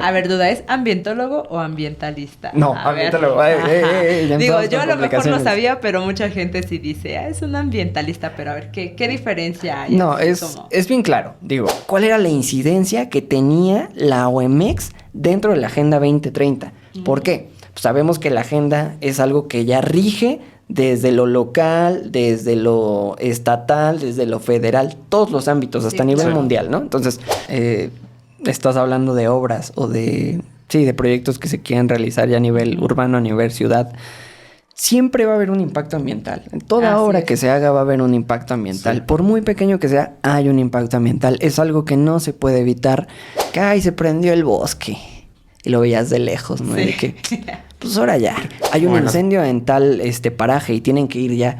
A ver, duda, ¿es ambientólogo o ambientalista? No, A ver. ambientólogo. Ya Digo, empezamos yo con a lo mejor lo complicaciones. sabía, pero mucha gente sí dice, es un ambientalista, pero a ver, ¿qué diferencia hay? No, Así es, como- es bien claro. Digo, ¿cuál era la incidencia que tenía la OMX dentro de la Agenda 2030? ¿Por qué? Pues sabemos que la agenda es algo que ya rige desde lo local, desde lo estatal, desde lo federal, todos los ámbitos, hasta Sí, a nivel claro. mundial, ¿no? Entonces, estás hablando de obras o de proyectos que se quieren realizar ya a nivel urbano, a nivel ciudad. Siempre va a haber un impacto ambiental. En toda Así obra es. que se haga va a haber un impacto ambiental. Sí. Por muy pequeño que sea, hay un impacto ambiental. Es algo que no se puede evitar. Que, ay, se prendió el bosque. Y lo veías de lejos, ¿no? Sí. Y de que, pues ahora ya. Hay un Bueno. incendio en tal paraje y tienen que ir ya.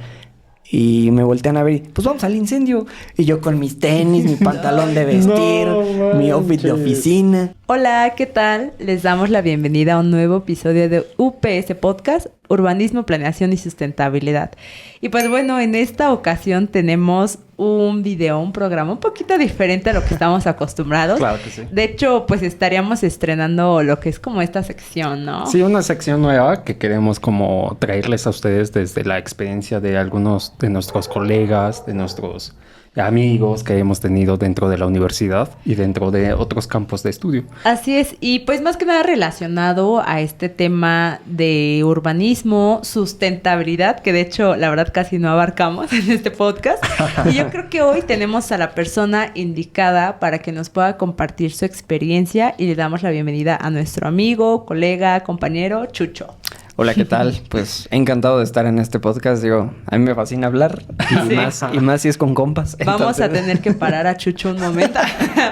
Y me voltean a ver y, pues vamos al incendio. Y yo con mis tenis, mi pantalón de vestir, No mi outfit de manches. oficina. Hola, ¿qué tal? Les damos la bienvenida a un nuevo episodio de UPS Podcast, Urbanismo, Planeación y Sustentabilidad. Y pues bueno, en esta ocasión tenemos un video, un programa un poquito diferente a lo que estamos acostumbrados. Claro que sí. De hecho, pues estaríamos estrenando lo que es como esta sección, ¿no? Sí, una sección nueva que queremos como traerles a ustedes desde la experiencia de algunos de nuestros colegas, de nuestros amigos que hemos tenido dentro de la universidad y dentro de otros campos de estudio. Así es, y pues más que nada relacionado a este tema de urbanismo, sustentabilidad, que de hecho la verdad casi no abarcamos en este podcast. Y yo creo que hoy tenemos a la persona indicada para que nos pueda compartir su experiencia y le damos la bienvenida a nuestro amigo, colega, compañero, Chucho. Hola, ¿qué tal? Pues encantado de estar en este podcast. Digo, a mí me fascina hablar y, Sí. más si es con compas. Vamos a Entonces- tener que parar a Chucho un momento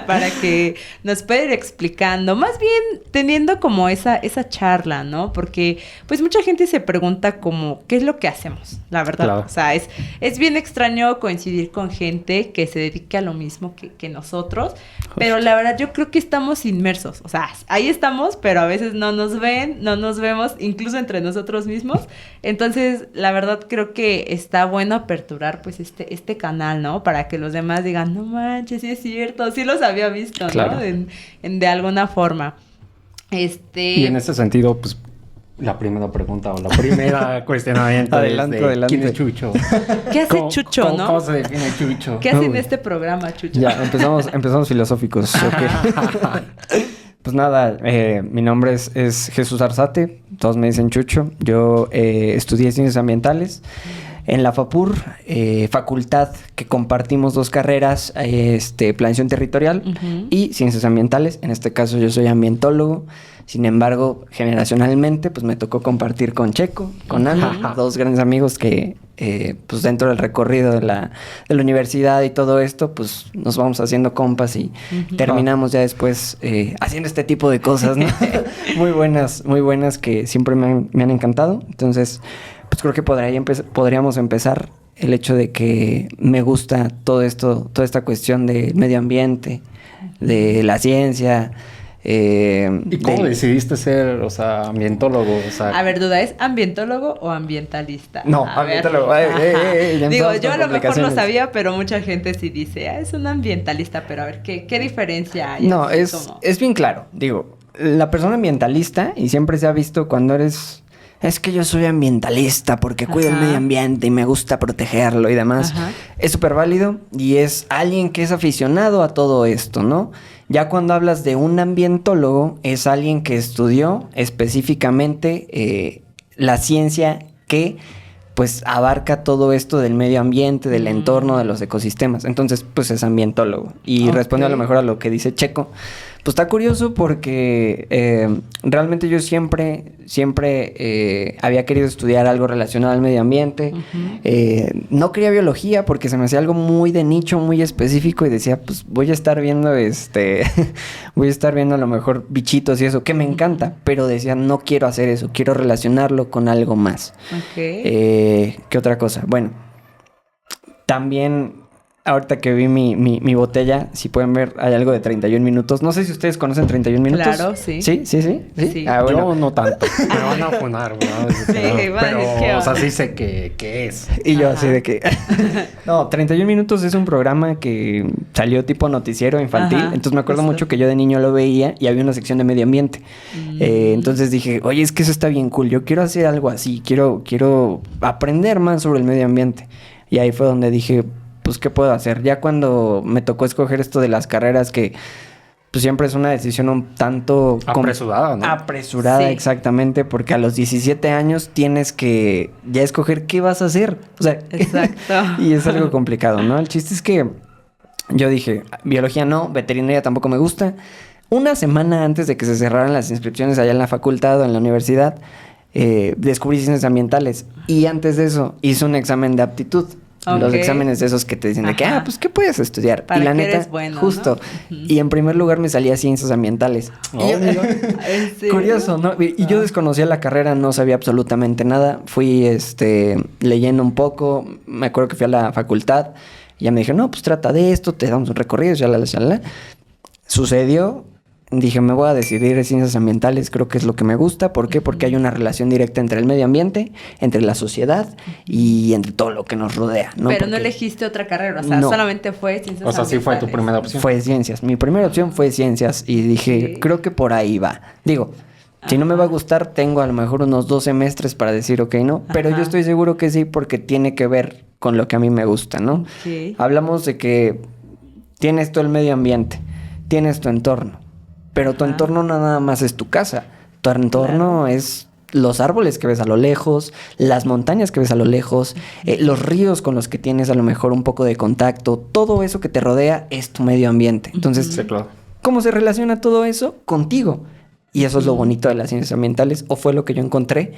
para que nos pueda ir explicando, más bien teniendo como esa charla, ¿no? Porque pues mucha gente se pregunta como, ¿qué es lo que hacemos? La verdad, Claro. o sea, es bien extraño coincidir con gente que se dedique a lo mismo que nosotros, pero la verdad yo creo que estamos inmersos, o sea, ahí estamos, pero a veces no nos ven, no nos vemos, incluso entre nosotros mismos. Entonces, la verdad creo que está bueno aperturar pues este canal, ¿no? Para que los demás digan, no manches, sí es cierto, sí los había visto, Claro. ¿no? De alguna forma. Y en ese sentido, pues, la primera pregunta o la primera cuestionamiento Adelante, es de adelante. ¿quién es Chucho? ¿Qué hace Chucho, no? ¿Cómo se define Chucho? ¿Qué hace en Uy. este programa, Chucho? Ya, empezamos filosóficos. ok. Pues nada, mi nombre es Jesús Arzate, todos me dicen Chucho. Yo estudié Ciencias Ambientales en la FAPUR, facultad que compartimos dos carreras, Planeación Territorial Ujú. y Ciencias Ambientales. En este caso yo soy ambientólogo. Sin embargo, generacionalmente, pues me tocó compartir con Checo, con Ana, dos grandes amigos que, pues dentro del recorrido de la universidad y todo esto, pues nos vamos haciendo compas y terminamos ya después haciendo este tipo de cosas, ¿no? muy buenas que siempre me han encantado. Entonces, pues creo que podríamos empezar el hecho de que me gusta todo esto, toda esta cuestión del medio ambiente, de la ciencia. ¿Y cómo decidiste ser, o sea, ambientólogo? O sea, A ver, duda, ¿es ambientólogo o ambientalista? No, A ver. ambientólogo. Ya Digo, empezamos yo con a lo mejor lo complicaciones. sabía, pero mucha gente sí dice, es un ambientalista, pero a ver, ¿qué diferencia hay? No, Así es, como- es bien claro. Digo, la persona ambientalista, y siempre se ha visto cuando eres... Es que yo soy ambientalista porque cuido el Ajá. medio ambiente y me gusta protegerlo y demás. Ajá. Es súper válido y es alguien que es aficionado a todo esto, ¿no? Ya cuando hablas de un ambientólogo, es alguien que estudió específicamente la ciencia que pues abarca todo esto del medio ambiente, del entorno, de los ecosistemas. Entonces, pues es ambientólogo. Y Ok. responde a lo mejor a lo que dice Checo. Pues está curioso porque realmente yo siempre había querido estudiar algo relacionado al medio ambiente. No quería biología porque se me hacía algo muy de nicho, muy específico y decía, pues voy a estar viendo voy a estar viendo a lo mejor bichitos y eso, que me encanta, pero decía, no quiero hacer eso, quiero relacionarlo con algo más. Ok. ¿Qué otra cosa? Bueno, también ahorita que vi mi botella, si pueden ver, hay algo de 31 minutos. No sé si ustedes conocen 31 minutos. Claro, sí. ¿Sí? Ah, bueno. Yo no tanto. Me van a funar, ¿verdad? Sí, pero o sea, sí sé qué es. Y yo así de que... No, 31 minutos es un programa que salió tipo noticiero infantil. Ajá, Entonces me acuerdo justo. mucho que yo de niño lo veía y había una sección de medio ambiente. Entonces dije, oye, es que eso está bien cool. Yo quiero hacer algo así. Quiero aprender más sobre el medio ambiente. Y ahí fue donde dije... pues, ¿qué puedo hacer? Ya cuando me tocó escoger esto de las carreras, que pues siempre es una decisión un tanto... Apresurada, ¿no? Apresurada, Sí. exactamente, porque a los 17 años tienes que ya escoger qué vas a hacer. O sea, Exacto. y es algo complicado, ¿no? El chiste es que yo dije, biología no, veterinaria tampoco me gusta. Una semana antes de que se cerraran las inscripciones allá en la facultad o en la universidad, descubrí ciencias ambientales. Y antes de eso, hice un examen de aptitud. Los Ok. exámenes de esos que te dicen de que, Ajá. pues, ¿qué puedes estudiar? Para y la que neta, eres bueno, justo. ¿no? Y en primer lugar me salía ciencias ambientales. Oh, Y yo- mira. ¿En serio? Curioso, ¿no? Y yo desconocía la carrera, no sabía absolutamente nada. Fui, leyendo un poco. Me acuerdo que fui a la facultad. Y ya me dijeron, no, pues trata de esto, te damos un recorrido, shalala. Sucedió. Dije, me voy a decidir en ciencias ambientales, creo que es lo que me gusta. ¿Por qué? Porque hay una relación directa entre el medio ambiente, entre la sociedad y entre todo lo que nos rodea, ¿no? Pero no Porque elegiste otra carrera, o sea, No. solamente fue ciencias O sea, sí fue tu ambientales. primera opción. fue ciencias. Mi primera opción fue ciencias y dije, Ok. creo que por ahí va. Digo, si no me va a gustar, tengo a lo mejor unos 2 semestres para decir ok, no. Pero yo Ajá. estoy seguro que sí porque tiene que ver con lo que a mí me gusta, ¿no? Ok. Hablamos de que tienes todo el medio ambiente, tienes tu entorno, pero tu Ajá. entorno no nada más es tu casa. Tu entorno es los árboles que ves a lo lejos, las montañas que ves a lo lejos, los ríos con los que tienes a lo mejor un poco de contacto, todo eso que te rodea es tu medio ambiente. Entonces, Sí, claro. ¿cómo se relaciona todo eso contigo? Y eso es lo bonito de las ciencias ambientales, o fue lo que yo encontré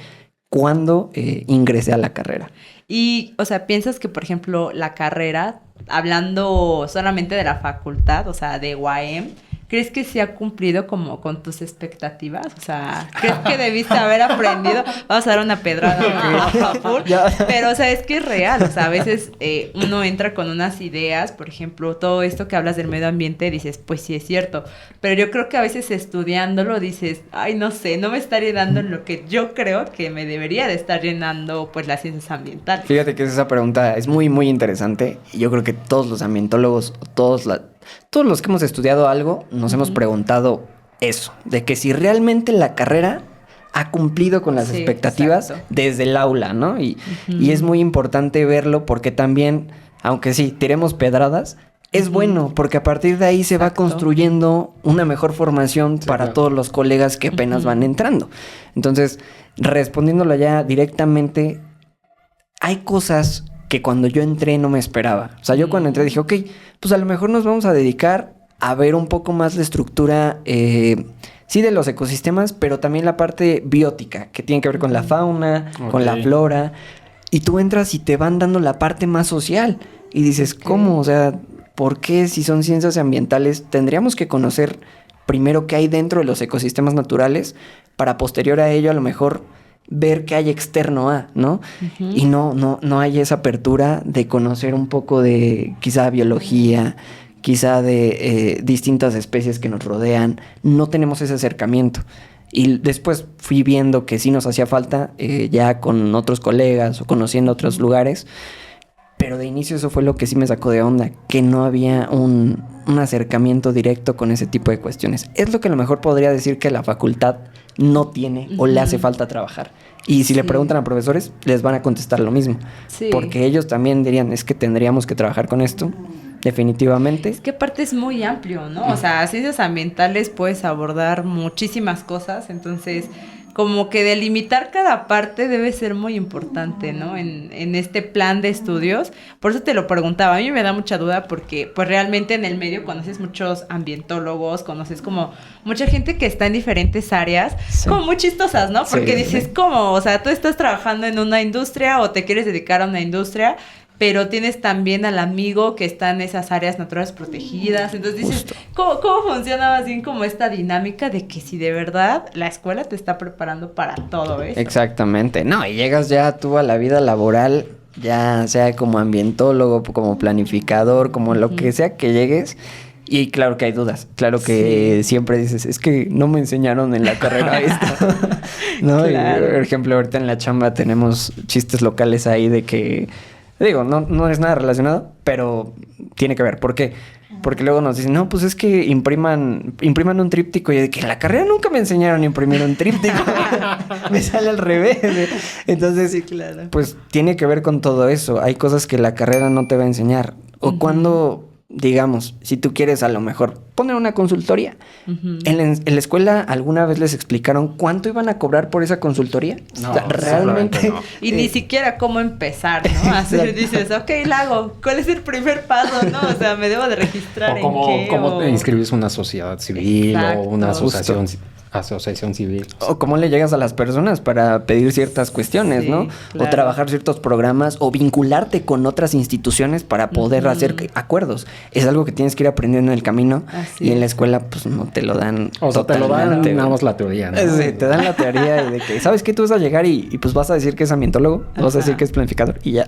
cuando ingresé a la carrera. Y, o sea, ¿piensas que, por ejemplo, la carrera, hablando solamente de la facultad, o sea, de UAM, ¿crees que se ha cumplido como con tus expectativas? O sea, ¿crees que debiste haber aprendido? Vamos a dar una pedrada a full. Ya. Pero, o sea, es que es real. O sea, a veces uno entra con unas ideas, por ejemplo, todo esto que hablas del medio ambiente, dices, pues sí es cierto. Pero yo creo que a veces estudiándolo dices, ay, no sé, no me está llenando en lo que yo creo que me debería de estar llenando, pues, las ciencias ambientales. Fíjate que esa pregunta es muy, muy interesante. Y yo creo que todos los ambientólogos, todos los que hemos estudiado algo, nos hemos preguntado eso, de que si realmente la carrera ha cumplido con las Sí, expectativas exacto. desde el aula, ¿no? Y es muy importante verlo porque también, aunque sí, tiremos pedradas, es bueno porque a partir de ahí se va Exacto. construyendo una mejor formación para claro. todos los colegas que apenas van entrando. Entonces, respondiéndolo ya directamente, hay cosas que cuando yo entré no me esperaba. O sea, yo cuando entré dije, ok, pues a lo mejor nos vamos a dedicar a ver un poco más la estructura, sí, de los ecosistemas, pero también la parte biótica, que tiene que ver con la fauna, con la Ok. flora. Y tú entras y te van dando la parte más social. Y dices, ¿cómo? O sea, ¿por qué si son ciencias ambientales tendríamos que conocer primero qué hay dentro de los ecosistemas naturales para posterior a ello a lo mejor ver qué hay externo a, ¿no? Y no hay esa apertura de conocer un poco de quizá biología, quizá de distintas especies que nos rodean. No tenemos ese acercamiento. Y después fui viendo que sí nos hacía falta ya con otros colegas o conociendo otros lugares. Pero de inicio eso fue lo que sí me sacó de onda, que no había un acercamiento directo con ese tipo de cuestiones. Es lo que a lo mejor podría decir que la facultad no tiene o le hace falta trabajar. Y si le preguntan a profesores, les van a contestar lo mismo. Sí. Porque ellos también dirían, es que tendríamos que trabajar con esto, definitivamente. Es que aparte es muy amplio, ¿no? O sea, ciencias ambientales puedes abordar muchísimas cosas, entonces como que delimitar cada parte debe ser muy importante, ¿no? En este plan de estudios. Por eso te lo preguntaba. A mí me da mucha duda porque pues realmente en el medio conoces muchos ambientólogos, conoces como mucha gente que está en diferentes áreas, Sí. como muy chistosas, ¿no? Porque Sí, dices, sí. ¿cómo? O sea, tú estás trabajando en una industria o te quieres dedicar a una industria, pero tienes también al amigo que está en esas áreas naturales protegidas. Entonces dices, Justo. ¿cómo funciona más bien como esta dinámica de que si de verdad la escuela te está preparando para todo eso? Exactamente. No, y llegas ya tú a la vida laboral ya sea como ambientólogo, como planificador, como lo que sea que llegues. Y claro que hay dudas, claro que siempre dices, es que no me enseñaron en la carrera esto, ¿no? Claro. Y, por ejemplo, ahorita en la chamba tenemos chistes locales ahí de que, digo, no es nada relacionado, pero tiene que ver. ¿Por qué? Porque luego nos dicen, no, pues es que impriman un tríptico. Y yo de que en la carrera nunca me enseñaron a imprimir un tríptico. Me sale al revés. Entonces, Sí, claro. pues tiene que ver con todo eso. Hay cosas que la carrera no te va a enseñar. O cuando, digamos, si tú quieres a lo mejor poner una consultoría. En la escuela alguna vez les explicaron cuánto iban a cobrar por esa consultoría. No, O sea, realmente no. Y ni siquiera cómo empezar, ¿no? Así dices, ok, la hago. ¿Cuál es el primer paso, no? O sea, me debo de registrar O cómo, en qué. cómo te inscribes una sociedad civil Exacto. o una asociación civil. O cómo le llegas a las personas para pedir ciertas cuestiones, Sí, ¿no? claro. O trabajar ciertos programas o vincularte con otras instituciones para poder hacer acuerdos. Es algo que tienes que ir aprendiendo en el camino. Así Y en la es. escuela pues no te lo dan. O sea, te lo dan totalmente, nada güey. más la teoría, ¿no? Sí, te dan la teoría y de que, ¿sabes qué? Tú vas a llegar y pues vas a decir que es ambientólogo, vas a decir que es planificador y ya.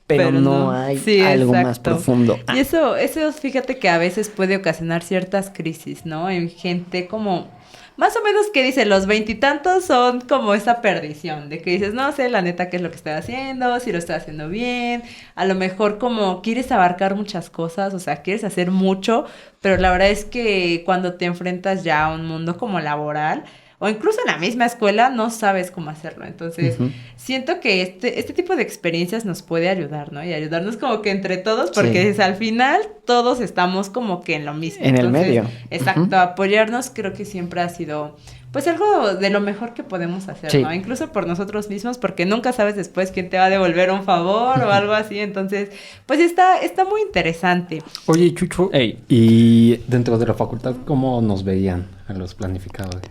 Pero no hay Sí, algo más exacto. profundo. Y eso, fíjate que a veces puede ocasionar ciertas crisis, ¿no? En gente como, más o menos que dice, los veintitantos son como esa perdición, de que dices, no sé, la neta, qué es lo que estoy haciendo, si lo estoy haciendo bien, a lo mejor como quieres abarcar muchas cosas, o sea, quieres hacer mucho, pero la verdad es que cuando te enfrentas ya a un mundo como laboral, o incluso en la misma escuela, no sabes cómo hacerlo. Entonces, siento que este tipo de experiencias nos puede ayudar, ¿no? Y ayudarnos como que entre todos, porque al final todos estamos como que en lo mismo. En el medio. Exacto, apoyarnos creo que siempre ha sido, pues, algo de lo mejor que podemos hacer, Sí. ¿no? Incluso por nosotros mismos, porque nunca sabes después quién te va a devolver un favor o algo así. Entonces, pues está muy interesante. Oye, Chucho, Ey. y dentro de la facultad, ¿cómo nos veían a los planificadores?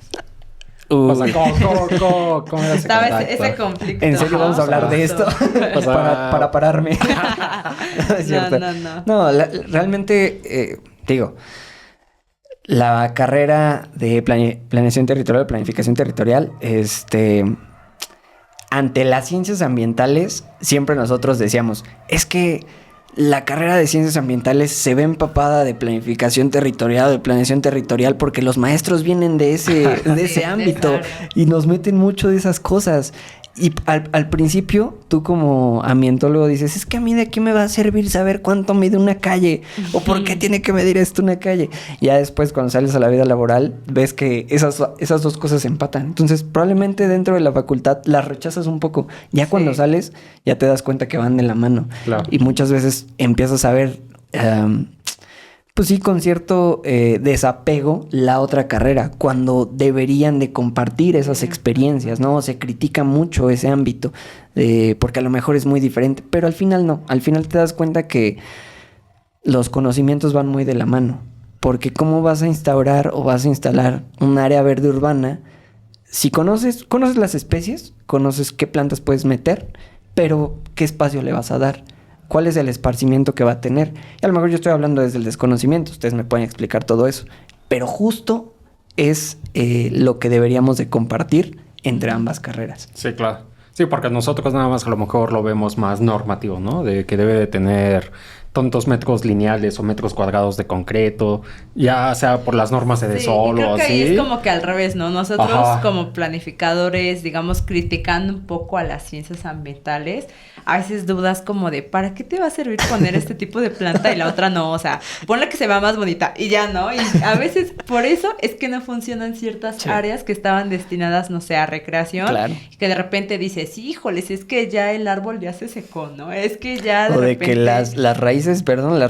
O sea, ¿cómo era ese Estaba contacto? ese conflicto. ¿En serio vamos a hablar de esto? O sea, para pararme. No es cierto. No. No, realmente, digo, la carrera de planeación territorial, planificación territorial, ante las ciencias ambientales, siempre nosotros decíamos, es que la carrera de ciencias ambientales se ve empapada de planificación territorial, de planeación territorial, porque los maestros vienen de ese ámbito de esa área. y nos meten mucho de esas cosas. Y al principio, tú como ambientólogo dices, es que a mí de qué me va a servir saber cuánto mide una calle o por qué tiene que medir esto una calle. Ya después, cuando sales a la vida laboral, ves que esas dos cosas se empatan. Entonces, probablemente dentro de la facultad las rechazas un poco. Ya cuando sales, ya te das cuenta que van de la mano. Claro. Y muchas veces empiezas a ver... pues sí, con cierto desapego la otra carrera, cuando deberían de compartir esas experiencias, ¿no? Se critica mucho ese ámbito, porque a lo mejor es muy diferente, pero al final no. Al final te das cuenta que los conocimientos van muy de la mano, porque ¿cómo vas a instaurar o vas a instalar un área verde urbana si conoces las especies, conoces qué plantas puedes meter, pero qué espacio le vas a dar? ¿Cuál es el esparcimiento que va a tener? Y a lo mejor yo estoy hablando desde el desconocimiento. Ustedes me pueden explicar todo eso. Pero justo es lo que deberíamos de compartir entre ambas carreras. Sí, claro. Sí, porque nosotros nada más a lo mejor lo vemos más normativo, ¿no? De que debe de tener tantos metros lineales o metros cuadrados de concreto, ya sea por las normas de Sí, sol creo o que ahí así. es como que al revés, ¿no? Nosotros Ajá. como planificadores, digamos, criticando un poco a las ciencias ambientales, a veces dudas como de, ¿para qué te va a servir poner este tipo de planta y la otra no? O sea, ponla que se vea más bonita y ya, ¿no? Y a veces por eso es que no funcionan ciertas áreas que estaban destinadas, no sé, a recreación. Claro. Que de repente dices, híjoles, es que ya el árbol ya se secó, ¿no? Es que ya O de repente... que las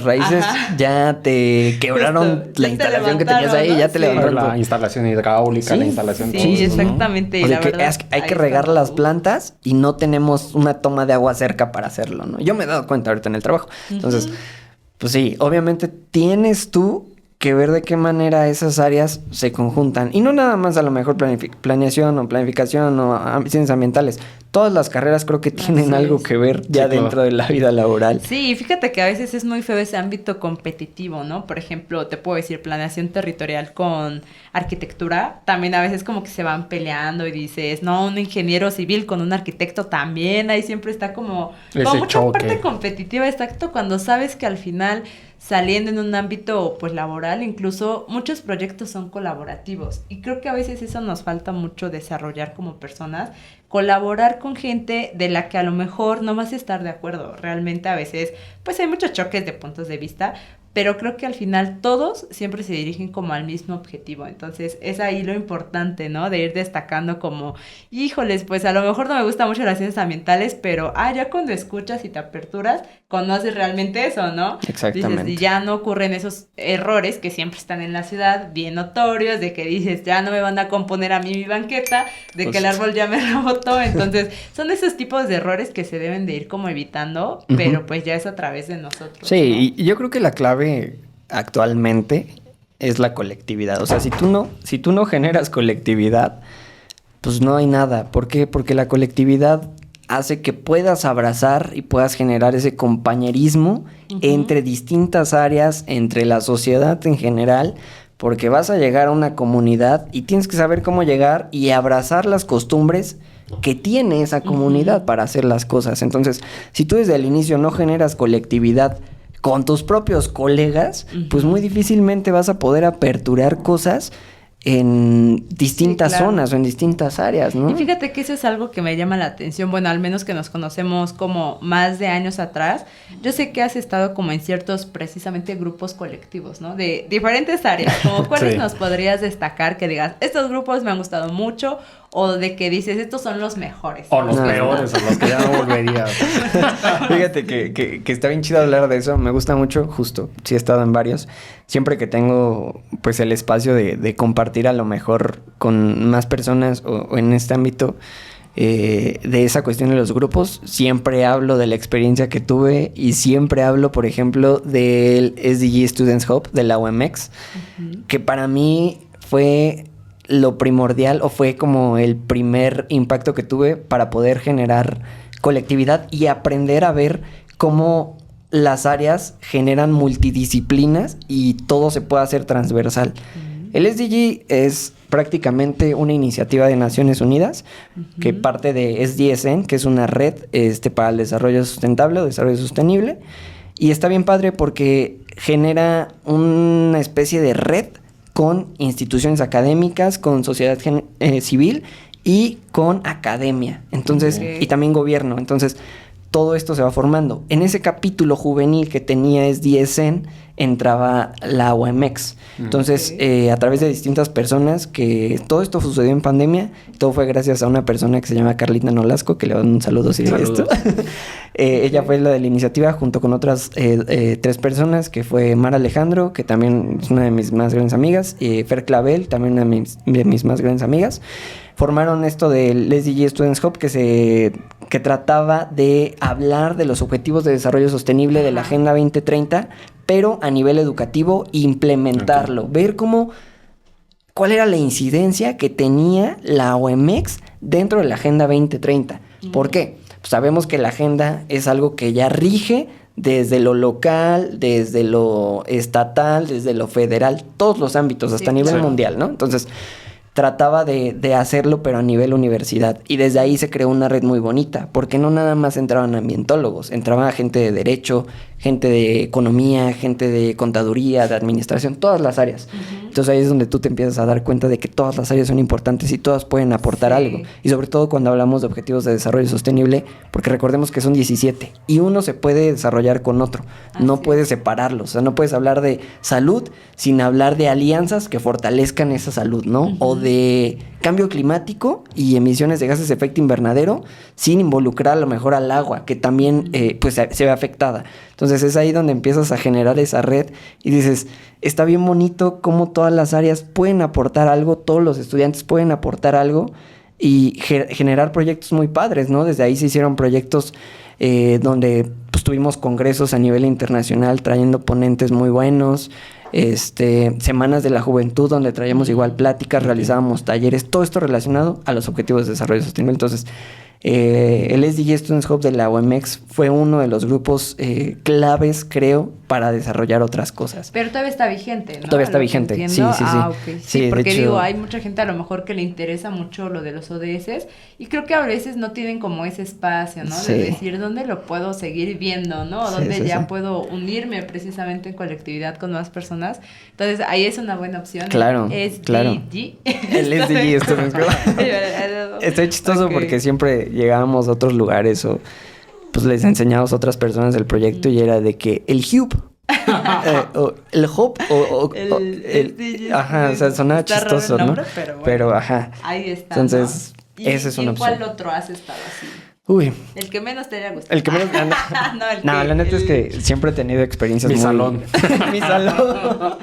raíces Ajá. ya te quebraron Justo, la ya te instalación que tenías levantaron, ahí, ¿no? ya te Sí. levantaron La todo. instalación hidráulica, la Sí, instalación... sí, cosas, ¿no? exactamente. O y sea, la que verdad, hay ahí que regar está. las plantas y no tenemos una toma de agua cerca para hacerlo, ¿no? Yo me he dado cuenta ahorita en el trabajo. Entonces, pues sí, obviamente tienes tú que ver de qué manera esas áreas se conjuntan. Y no nada más a lo mejor planeación o planificación o ciencias ambientales. Todas las carreras creo que tienen algo que ver ya dentro de la vida laboral. Sí, fíjate que a veces es muy feo ese ámbito competitivo, ¿no? Por ejemplo, te puedo decir planeación territorial con arquitectura. También a veces como que se van peleando y dices, no, un ingeniero civil con un arquitecto también. Ahí siempre está como mucha choque. parte competitiva, exacto, cuando sabes que al final saliendo en un ámbito pues laboral, incluso muchos proyectos son colaborativos y creo que a veces eso nos falta mucho desarrollar como personas, colaborar con gente de la que a lo mejor no vas a estar de acuerdo, realmente a veces pues hay muchos choques de puntos de vista, pero creo que al final todos siempre se dirigen como al mismo objetivo, entonces es ahí lo importante, ¿no? De ir destacando como, híjoles, pues a lo mejor no me gustan mucho las ciencias ambientales, pero ya cuando escuchas y te aperturas, conoces realmente eso, ¿no? Exactamente. Dices, y ya no ocurren esos errores que siempre están en la ciudad, bien notorios, de que dices, ya no me van a componer a mí mi banqueta, de que el árbol ya me rebotó, entonces son esos tipos de errores que se deben de ir como evitando, pero pues ya es a través de nosotros. Sí, ¿no? y yo creo que la clave actualmente es la colectividad. O sea, si tú no generas colectividad, pues no hay nada. ¿Por qué? Porque la colectividad hace que puedas abrazar y puedas generar ese compañerismo entre distintas áreas, entre la sociedad en general, porque vas a llegar a una comunidad y tienes que saber cómo llegar y abrazar las costumbres que tiene esa comunidad para hacer las cosas. Entonces, si tú desde el inicio no generas colectividad con tus propios colegas, pues muy difícilmente vas a poder aperturar cosas en distintas zonas o en distintas áreas, ¿no? Y fíjate que eso es algo que me llama la atención, bueno, al menos que nos conocemos como más de años atrás, yo sé que has estado como en ciertos precisamente grupos colectivos, ¿no? De diferentes áreas, como cuáles nos podrías destacar que digas, estos grupos me han gustado mucho, o de que dices, estos son los mejores. O los peores, o los que ya no volvería. Fíjate que está bien chido hablar de eso. Me gusta mucho, justo. Sí he estado en varios. Siempre que tengo, pues, el espacio de compartir a lo mejor con más personas o en este ámbito de esa cuestión de los grupos, siempre hablo de la experiencia que tuve y siempre hablo, por ejemplo, del SDG Students Hub de la UMX, que para mí fue lo primordial o fue como el primer impacto que tuve para poder generar colectividad y aprender a ver cómo las áreas generan multidisciplinas y todo se puede hacer transversal. El SDG es prácticamente una iniciativa de Naciones Unidas que parte de SDSN, que es una red para el desarrollo sustentable o desarrollo sostenible, y está bien padre porque genera una especie de red con instituciones académicas, con sociedad civil y con academia. Entonces, y también gobierno. Entonces, todo esto se va formando. En ese capítulo juvenil que tenía SDSN entraba la UMX. Entonces, a través de distintas personas, que todo esto sucedió en pandemia, todo fue gracias a una persona que se llama Carlita Nolasco, que le doy un saludo si ve esto. Ella fue la de la iniciativa junto con otras 3 personas, que fue Mara Alejandro, que también es una de mis más grandes amigas, Fer Clavel, también una de mis más grandes amigas. Formaron esto del SDG Students Hub que trataba de hablar de los objetivos de desarrollo sostenible de la Agenda 2030, pero a nivel educativo, implementarlo, ver cuál era la incidencia que tenía la OMX dentro de la Agenda 2030. ¿Por qué? Pues sabemos que la agenda es algo que ya rige desde lo local, desde lo estatal, desde lo federal, todos los ámbitos, hasta a nivel mundial, ¿no? Entonces, trataba de hacerlo, pero a nivel universidad. Y desde ahí se creó una red muy bonita, porque no nada más entraban ambientólogos, entraba gente de derecho, gente de economía, gente de contaduría, de administración, todas las áreas. Entonces ahí es donde tú te empiezas a dar cuenta de que todas las áreas son importantes y todas pueden aportar algo. Y sobre todo cuando hablamos de objetivos de desarrollo sostenible, porque recordemos que son 17 y uno se puede desarrollar con otro. No puedes separarlos. O sea, no puedes hablar de salud sin hablar de alianzas que fortalezcan esa salud, ¿no? O de cambio climático y emisiones de gases de efecto invernadero sin involucrar a lo mejor al agua, que también pues se ve afectada. Entonces es ahí donde empiezas a generar esa red y dices, está bien bonito cómo todas las áreas pueden aportar algo, todos los estudiantes pueden aportar algo y generar proyectos muy padres, ¿no? Desde ahí se hicieron proyectos donde pues tuvimos congresos a nivel internacional trayendo ponentes muy buenos. semanas de la juventud donde traíamos igual pláticas, realizábamos talleres, todo esto relacionado a los objetivos de desarrollo sostenible. Entonces, el SDG Students Hub de la UMX fue uno de los grupos claves, creo, para desarrollar otras cosas. Pero todavía está vigente, ¿no? Todavía está vigente, sí. Ok. Sí, porque de hecho, digo, hay mucha gente a lo mejor que le interesa mucho lo de los ODS y creo que a veces no tienen como ese espacio, ¿no? Sí. De decir, ¿dónde lo puedo seguir viendo, no? O dónde puedo unirme precisamente en colectividad con más personas. Entonces, ahí es una buena opción. Claro, claro. El SDG Students Hub. Está chistoso porque siempre llegábamos a otros lugares o pues les enseñamos a otras personas el proyecto y era de que el hub o el hub ajá, o sea, sonaba chistoso, nombre, ¿no? Pero, bueno, pero ajá. Ahí está. Entonces, ¿no? esa es una opción. ¿Cuál otro has estado así? Uy. El que menos te haya gustado. El que menos. No, la neta es que siempre he tenido experiencias Mi salón. Mi salón.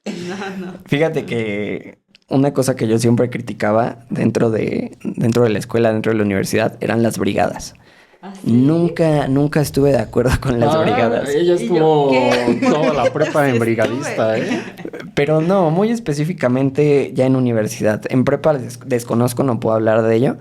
No. Fíjate que una cosa que yo siempre criticaba dentro de la escuela, dentro de la universidad, eran las brigadas. ¿Ah, sí? Nunca estuve de acuerdo con las brigadas. Ella estuvo toda la prepa en brigadista, ¿eh? Pero no, muy específicamente ya en universidad. En prepa desconozco, no puedo hablar de ello.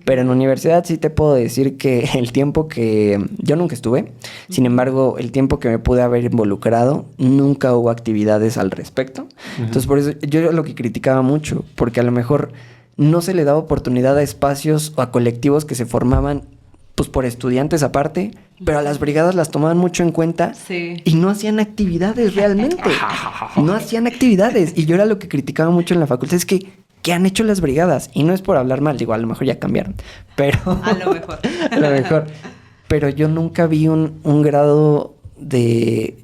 Pero en universidad sí te puedo decir que el tiempo que... Yo nunca estuve. Sin embargo, el tiempo que me pude haber involucrado, nunca hubo actividades al respecto. Entonces, por eso yo lo que criticaba mucho, porque a lo mejor no se le daba oportunidad a espacios o a colectivos que se formaban pues por estudiantes aparte, pero a las brigadas las tomaban mucho en cuenta y no hacían actividades realmente. No hacían actividades. Y yo era lo que criticaba mucho en la facultad, es que ¿qué han hecho las brigadas? Y no es por hablar mal, digo, a lo mejor ya cambiaron, pero... A lo mejor. A lo mejor. Pero yo nunca vi un grado de...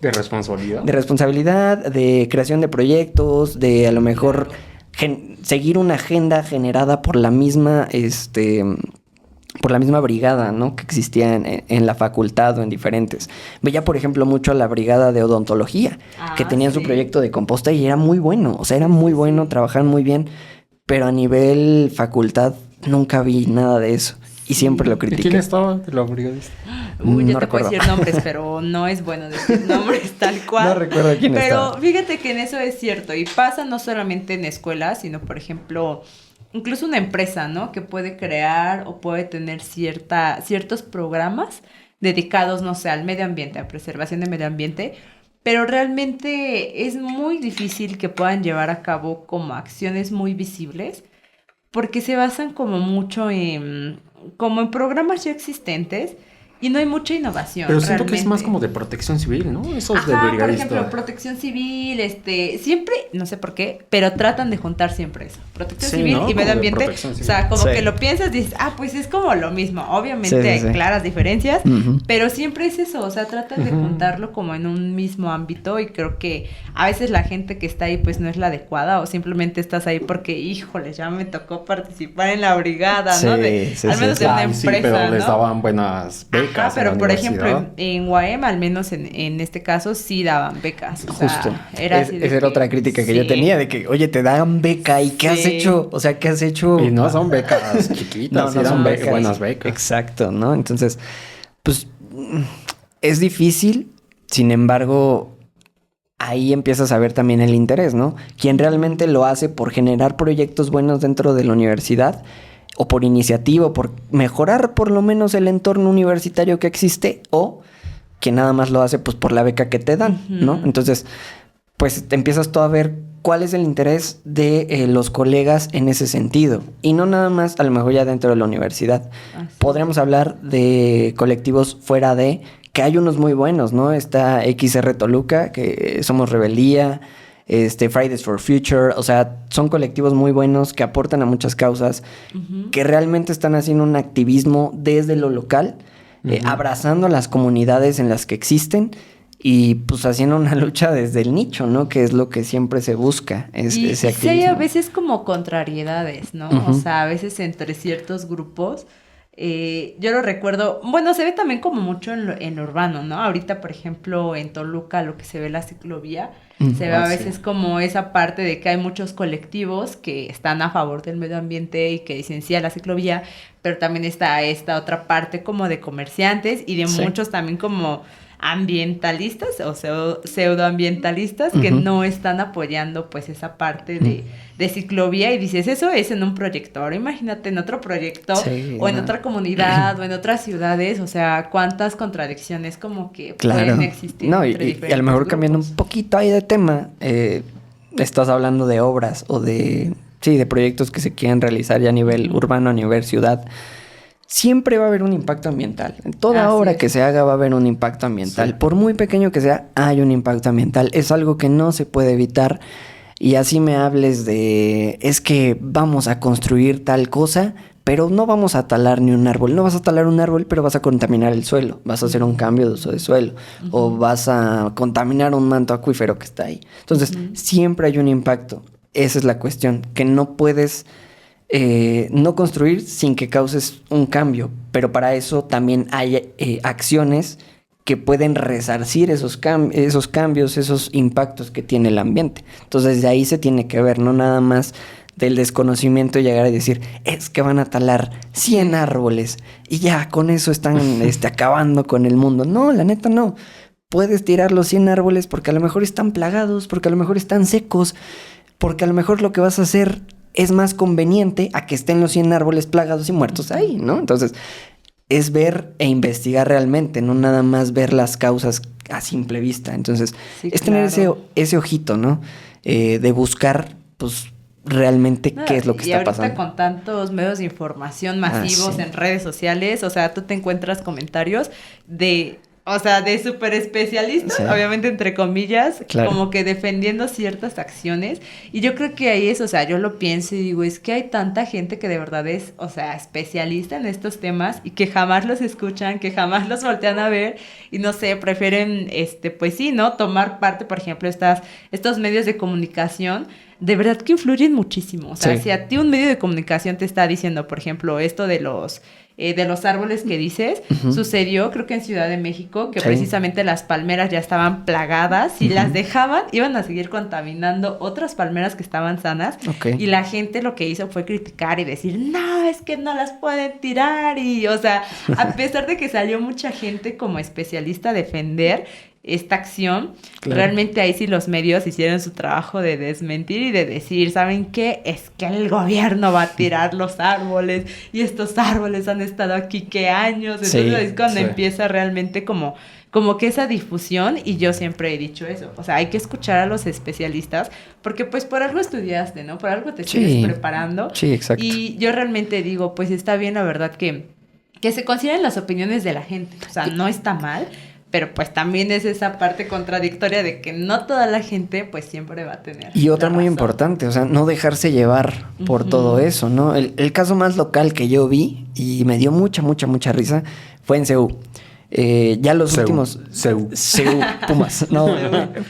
¿De responsabilidad? De responsabilidad, de creación de proyectos, de a lo mejor seguir una agenda generada por la misma, por la misma brigada, ¿no? Que existía en la facultad o en diferentes. Veía, por ejemplo, mucho a la brigada de odontología, que tenían su proyecto de composta y era muy bueno. O sea, era muy bueno, trabajaban muy bien, pero a nivel facultad nunca vi nada de eso. Y siempre lo critiqué. ¿Quién estaba de la brigadista? Uy, ya no te puedo decir nombres, pero no es bueno decir nombres tal cual. No recuerdo quién estaba. Pero fíjate que en eso es cierto. Y pasa no solamente en escuelas, sino, por ejemplo... Incluso una empresa, ¿no? Que puede crear o puede tener ciertos programas dedicados, no sé, al medio ambiente, a preservación del medio ambiente, pero realmente es muy difícil que puedan llevar a cabo como acciones muy visibles, porque se basan como mucho en programas ya existentes. Y no hay mucha innovación. Pero siento que es más como de protección civil, ¿no? Esos de brigadista. Por ejemplo, protección civil, siempre, no sé por qué, pero tratan de juntar siempre eso. Protección civil, ¿no? Y medio ambiente. O sea, como que lo piensas y dices, pues es como lo mismo. Obviamente hay claras diferencias, pero siempre es eso. O sea, tratan de juntarlo como en un mismo ámbito y creo que a veces la gente que está ahí pues no es la adecuada o simplemente estás ahí porque, híjole, ya me tocó participar en la brigada, ¿no? Al menos en una empresa, pero ¿no? les daban buenas becas. Pero por ejemplo, en UAM, al menos en este caso, sí daban becas. O sea, justo. Esa era otra crítica que yo tenía, de que, oye, te dan beca, ¿y qué has hecho? O sea, ¿qué has hecho? Y no son becas chiquitas, no son becas. Buenas becas. Exacto, ¿no? Entonces, pues, es difícil, sin embargo, ahí empiezas a ver también el interés, ¿no? Quien realmente lo hace por generar proyectos buenos dentro de la universidad o por iniciativa, o por mejorar por lo menos el entorno universitario que existe, o que nada más lo hace pues por la beca que te dan, ¿no? Entonces, pues te empiezas tú a ver cuál es el interés de los colegas en ese sentido. Y no nada más, a lo mejor ya dentro de la universidad. Podríamos hablar de colectivos fuera de, que hay unos muy buenos, ¿no? Está XR Toluca, que somos Rebeldía, Fridays for Future, o sea, son colectivos muy buenos que aportan a muchas causas, que realmente están haciendo un activismo desde lo local, abrazando a las comunidades en las que existen y pues haciendo una lucha desde el nicho, ¿no? Que es lo que siempre se busca, ese activismo. Sí, hay a veces como contrariedades, ¿no? O sea, a veces entre ciertos grupos. Yo lo recuerdo, bueno, se ve también como mucho en lo urbano, ¿no? Ahorita, por ejemplo, en Toluca, lo que se ve la ciclovía, se ve a veces como esa parte de que hay muchos colectivos que están a favor del medio ambiente y que dicen sí a la ciclovía, pero también está esta otra parte como de comerciantes y de muchos también como ambientalistas o pseudoambientalistas que no están apoyando pues esa parte de ciclovía, y dices, eso es en un proyecto. Ahora imagínate en otro proyecto o en otra comunidad o en otras ciudades, o sea, cuántas contradicciones como que pueden existir. No, entre y a lo mejor cambiando un poquito ahí de tema, estás hablando de obras o de proyectos que se quieren realizar ya a nivel urbano, a nivel ciudad. Siempre va a haber un impacto ambiental. En toda obra que se haga va a haber un impacto ambiental. Sí. Por muy pequeño que sea, hay un impacto ambiental. Es algo que no se puede evitar. Y así me hables de, es que vamos a construir tal cosa, pero no vamos a talar ni un árbol. No vas a talar un árbol, pero vas a contaminar el suelo. Vas a hacer un cambio de uso de suelo. O vas a contaminar un manto acuífero que está ahí. Entonces, siempre hay un impacto. Esa es la cuestión. Que no puedes no construir sin que causes un cambio. Pero para eso también hay acciones que pueden resarcir esos cambios, esos impactos que tiene el ambiente. Entonces, de ahí se tiene que ver, no nada más del desconocimiento y llegar a decir, es que van a talar 100 árboles y ya con eso están acabando con el mundo. No, la neta no. Puedes tirar los 100 árboles porque a lo mejor están plagados, porque a lo mejor están secos, porque a lo mejor lo que vas a hacer es más conveniente a que estén los 100 árboles plagados y muertos ahí, ¿no? Entonces, es ver e investigar realmente, no nada más ver las causas a simple vista. Entonces, es tener ese ojito, ¿no? De buscar, pues, realmente qué es lo que está pasando. Y ahorita con tantos medios de información masivos en redes sociales, o sea, tú te encuentras comentarios de súper especialistas, obviamente entre comillas, como que defendiendo ciertas acciones. Y yo creo que ahí es, o sea, yo lo pienso y digo, es que hay tanta gente que de verdad es, o sea, especialista en estos temas y que jamás los escuchan, que jamás los voltean a ver y no sé, prefieren, pues sí, ¿no? Tomar parte, por ejemplo, estos medios de comunicación, de verdad que influyen muchísimo. O sea, si a ti un medio de comunicación te está diciendo, por ejemplo, esto de los árboles que dices, sucedió creo que en Ciudad de México, que precisamente las palmeras ya estaban plagadas, si las dejaban iban a seguir contaminando otras palmeras que estaban sanas, y la gente lo que hizo fue criticar y decir, no, es que no las pueden tirar, y o sea, a pesar de que salió mucha gente como especialista a defender esta acción, realmente ahí sí los medios hicieron su trabajo de desmentir y de decir, ¿saben qué? Es que el gobierno va a tirar los árboles y estos árboles han estado aquí ¿qué años? Entonces es cuando empieza realmente como que esa difusión, y yo siempre he dicho eso, o sea, hay que escuchar a los especialistas, porque pues por algo estudiaste, ¿no? Por algo te estás preparando. Sí, exacto. Y yo realmente digo, pues está bien, la verdad, que se consideren las opiniones de la gente, o sea, no está mal, pero pues también es esa parte contradictoria de que no toda la gente pues siempre va a tener. Y otra muy importante, o sea, no dejarse llevar por todo eso, ¿no? El caso más local que yo vi y me dio mucha risa fue en CEU. Ya los últimos... CEU, Pumas. No,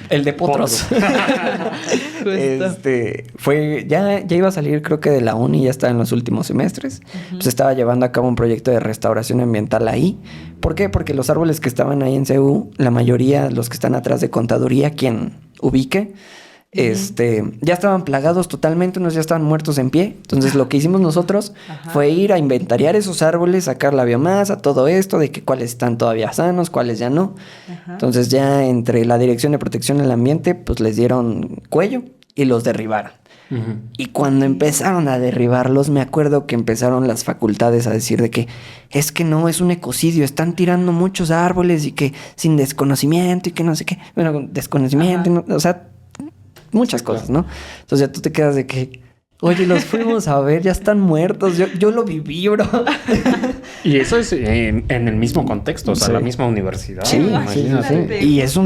el de Potros. Ya iba a salir, creo que de la uni, ya estaba en los últimos semestres. Pues estaba llevando a cabo un proyecto de restauración ambiental ahí. ¿Por qué? Porque los árboles que estaban ahí en CEU, la mayoría, los que están atrás de contaduría, quien ubique, ya estaban plagados totalmente, unos ya estaban muertos en pie. Entonces lo que hicimos nosotros fue ir a inventariar esos árboles, sacar la biomasa, todo esto, de que cuáles están todavía sanos, cuáles ya no. Entonces ya entre la Dirección de Protección del Ambiente, pues les dieron cuello y los derribaron. Y cuando empezaron a derribarlos, me acuerdo que empezaron las facultades a decir de que es que no, es un ecocidio, están tirando muchos árboles y que sin desconocimiento y que no sé qué. Bueno, desconocimiento, no, o sea, muchas cosas, ¿no? Entonces ya tú te quedas de que, oye, los fuimos a ver, ya están muertos, yo lo viví, bro. Y eso es en el mismo contexto, o sea, la misma universidad. Sí, imagínate. Y es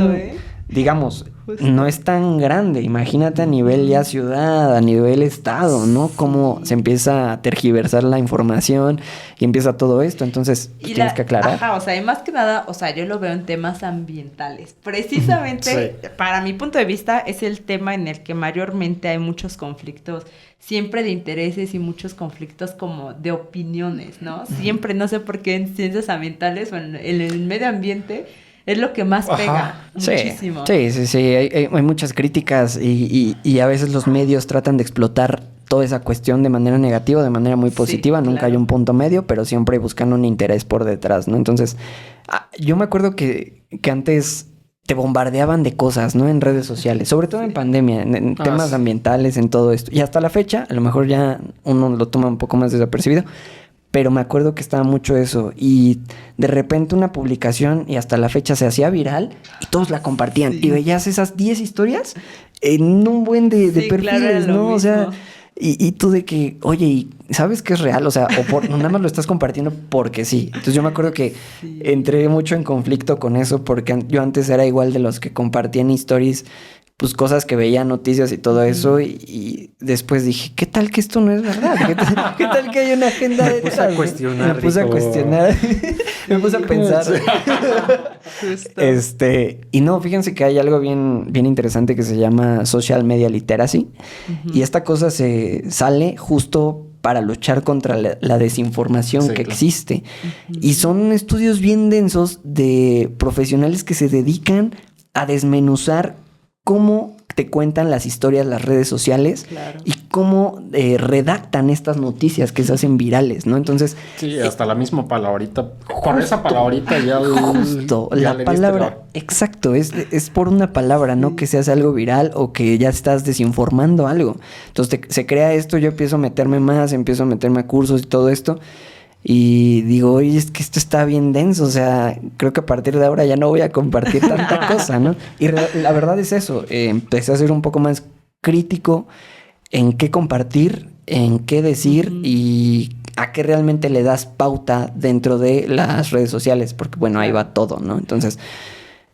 digamos, no es tan grande. Imagínate a nivel ya ciudad, a nivel estado, ¿no? Cómo se empieza a tergiversar la información y empieza todo esto. Entonces, pues, tienes que aclarar. O sea, y más que nada, o sea, yo lo veo en temas ambientales. Precisamente, para mi punto de vista, es el tema en el que mayormente hay muchos conflictos, siempre de intereses y muchos conflictos como de opiniones, ¿no? Siempre, no sé por qué en ciencias ambientales o en el medio ambiente es lo que más pega muchísimo. Sí. Hay muchas críticas y a veces los medios tratan de explotar toda esa cuestión de manera negativa o de manera muy positiva. Nunca hay un punto medio, pero siempre buscan un interés por detrás, ¿no? Entonces, yo me acuerdo que que antes te bombardeaban de cosas, ¿no? En redes sociales, sobre todo en pandemia, en temas ambientales, en todo esto. Y hasta la fecha, a lo mejor ya uno lo toma un poco más desapercibido, pero me acuerdo que estaba mucho eso. Y de repente una publicación, y hasta la fecha se hacía viral, y todos la compartían. Sí. Y veías esas 10 historias en un buen de perfiles, claro, ¿no? O sea, y tú de que, oye, ¿y sabes que es real? O sea, nada más lo estás compartiendo porque sí. Entonces yo me acuerdo que entré mucho en conflicto con eso, porque yo antes era igual de los que compartían stories, pues cosas que veía, noticias y todo eso, y después dije, ¿qué tal que esto no es verdad? ¿Qué tal que hay una agenda de detrás? Me puse a cuestionar. Me puse a pensar. Y no, fíjense que hay algo bien interesante que se llama Social Media Literacy. Y esta cosa se sale justo para luchar contra la desinformación que existe. Y son estudios bien densos de profesionales que se dedican a desmenuzar cómo te cuentan las historias las redes sociales, claro, y cómo redactan estas noticias que se hacen virales, ¿no? Entonces... Sí, hasta la misma palabrita. Por esa palabrita ya... Justo, ya la palabra... Exacto, es por una palabra, ¿no? Que se hace algo viral o que ya estás desinformando algo. Entonces se crea esto, yo empiezo a meterme a cursos y todo esto. Y digo, oye, es que esto está bien denso, o sea, creo que a partir de ahora ya no voy a compartir tanta cosa, ¿no? Y la verdad es eso, empecé a ser un poco más crítico en qué compartir, en qué decir y a qué realmente le das pauta dentro de las redes sociales, porque bueno, ahí va todo, ¿no? Entonces,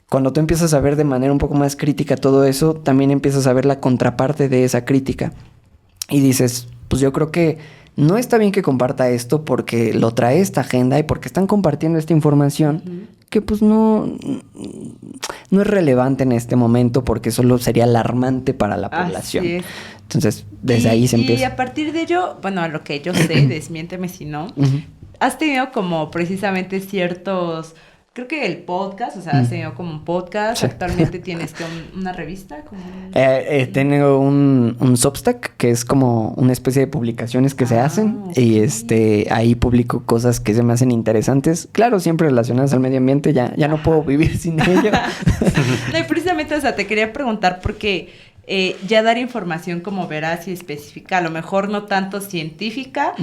cuando tú empiezas a ver de manera un poco más crítica todo eso, también empiezas a ver la contraparte de esa crítica. Y dices, pues yo creo que no está bien que comparta esto porque lo trae esta agenda y porque están compartiendo esta información que pues no es relevante en este momento porque solo sería alarmante para la población. Así es. Entonces, desde ahí se empieza. Y a partir de ello, bueno, a lo que yo sé, desmiénteme si no, has tenido como precisamente ciertos... Creo que el podcast, o sea, has tenido como un podcast. Sí. Actualmente tienes una revista. Tengo un Substack, que es como una especie de publicaciones que se hacen. Okay. Y ahí publico cosas que se me hacen interesantes. Claro, siempre relacionadas al medio ambiente. Ya no puedo vivir sin ello. No, y precisamente, o sea, te quería preguntar porque... ya dar información como veraz y específica, a lo mejor no tanto científica,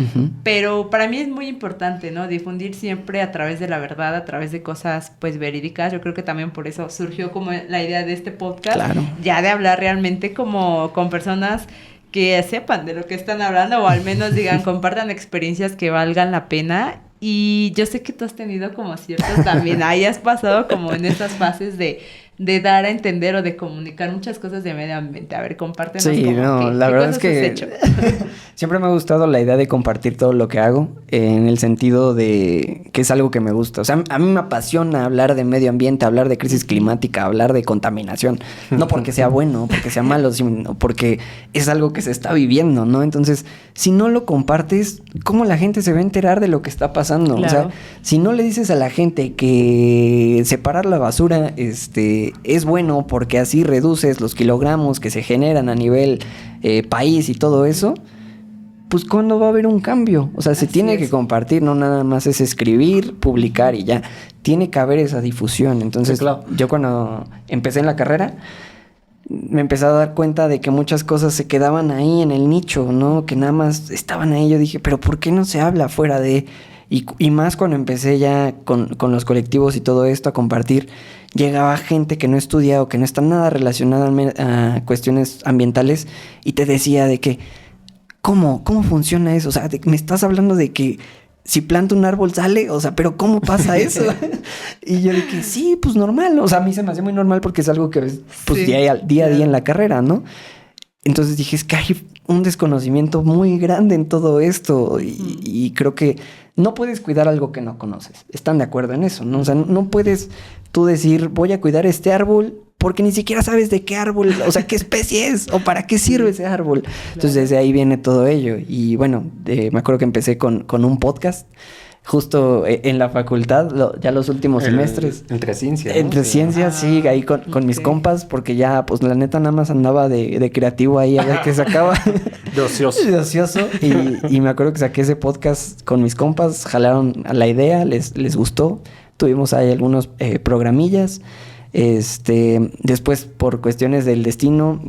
pero para mí es muy importante, ¿no? Difundir siempre a través de la verdad, a través de cosas, pues, verídicas. Yo creo que también por eso surgió como la idea de este podcast, claro, ya de hablar realmente como con personas que sepan de lo que están hablando, o al menos digan, compartan experiencias que valgan la pena. Y yo sé que tú has tenido como ciertos también, ahí has pasado como en esas fases de dar a entender o de comunicar muchas cosas de medio ambiente. A ver, compártenos. Sí, no, la verdad es que siempre me ha gustado la idea de compartir todo lo que hago, en el sentido de que es algo que me gusta. O sea, a mí me apasiona hablar de medio ambiente, hablar de crisis climática, hablar de contaminación. No porque sea bueno, porque sea malo, sino porque es algo que se está viviendo, ¿no? Entonces, si no lo compartes, ¿cómo la gente se va a enterar de lo que está pasando? Claro. O sea, si no le dices a la gente que separar la basura, es bueno porque así reduces los kilogramos que se generan a nivel país y todo eso, pues ¿cuándo va a haber un cambio? O sea, se tiene que compartir, no nada más es escribir, publicar y ya. Tiene que haber esa difusión. Entonces, sí, claro, yo cuando empecé en la carrera, me empecé a dar cuenta de que muchas cosas se quedaban ahí en el nicho, ¿no? Que nada más estaban ahí. Yo dije, pero ¿por qué no se habla fuera de...? Y más cuando empecé ya con los colectivos y todo esto a compartir, llegaba gente que no estudia o que no está nada relacionada a cuestiones ambientales y te decía de que, ¿cómo funciona eso? O sea, me estás hablando de que si planto un árbol sale, o sea, pero ¿cómo pasa eso? Y yo dije, sí, pues normal. O sea, a mí se me hace muy normal porque es algo que ves pues, día a día en la carrera, ¿no? Entonces dije, es que hay un desconocimiento muy grande en todo esto y creo que no puedes cuidar algo que no conoces. ¿Están de acuerdo en eso? ¿No? O sea, no puedes tú decir, voy a cuidar este árbol porque ni siquiera sabes de qué árbol, o sea, qué especie es o para qué sirve ese árbol. Entonces, desde ahí viene todo ello. Y bueno, me acuerdo que empecé con un podcast justo en la facultad, ya los últimos semestres. Entre ciencias, ¿no? Entre ciencias, sí, ahí con mis compas, porque ya, pues, la neta nada más andaba de creativo ahí a ver qué sacaba. De ocioso. De ocioso. Y me acuerdo que saqué ese podcast con mis compas, jalaron a la idea, les gustó. tuvimos ahí algunos programillas. Después, por cuestiones del destino,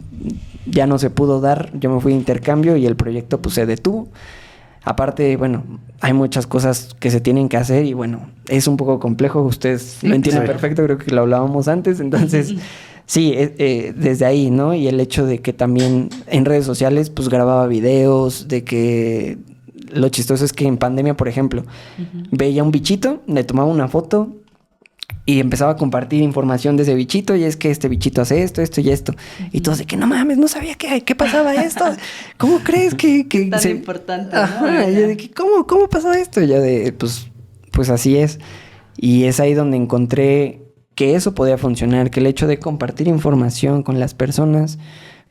ya no se pudo dar. Yo me fui a intercambio y el proyecto pues se detuvo. Aparte, bueno, hay muchas cosas que se tienen que hacer y bueno, es un poco complejo. Ustedes lo entienden perfecto, creo que lo hablábamos antes. Entonces, sí, desde ahí, ¿no? Y el hecho de que también en redes sociales pues grababa videos, de que lo chistoso es que en pandemia, por ejemplo, veía un bichito, le tomaba una foto y empezaba a compartir información de ese bichito, y es que este bichito hace esto, esto y esto. Y todos de que no mames, no sabía qué pasaba esto. ¿Cómo crees que tan importante, ¿no? Ajá, y yo de que ¿cómo pasó esto? Y ya de pues así es. Y es ahí donde encontré que eso podía funcionar, que el hecho de compartir información con las personas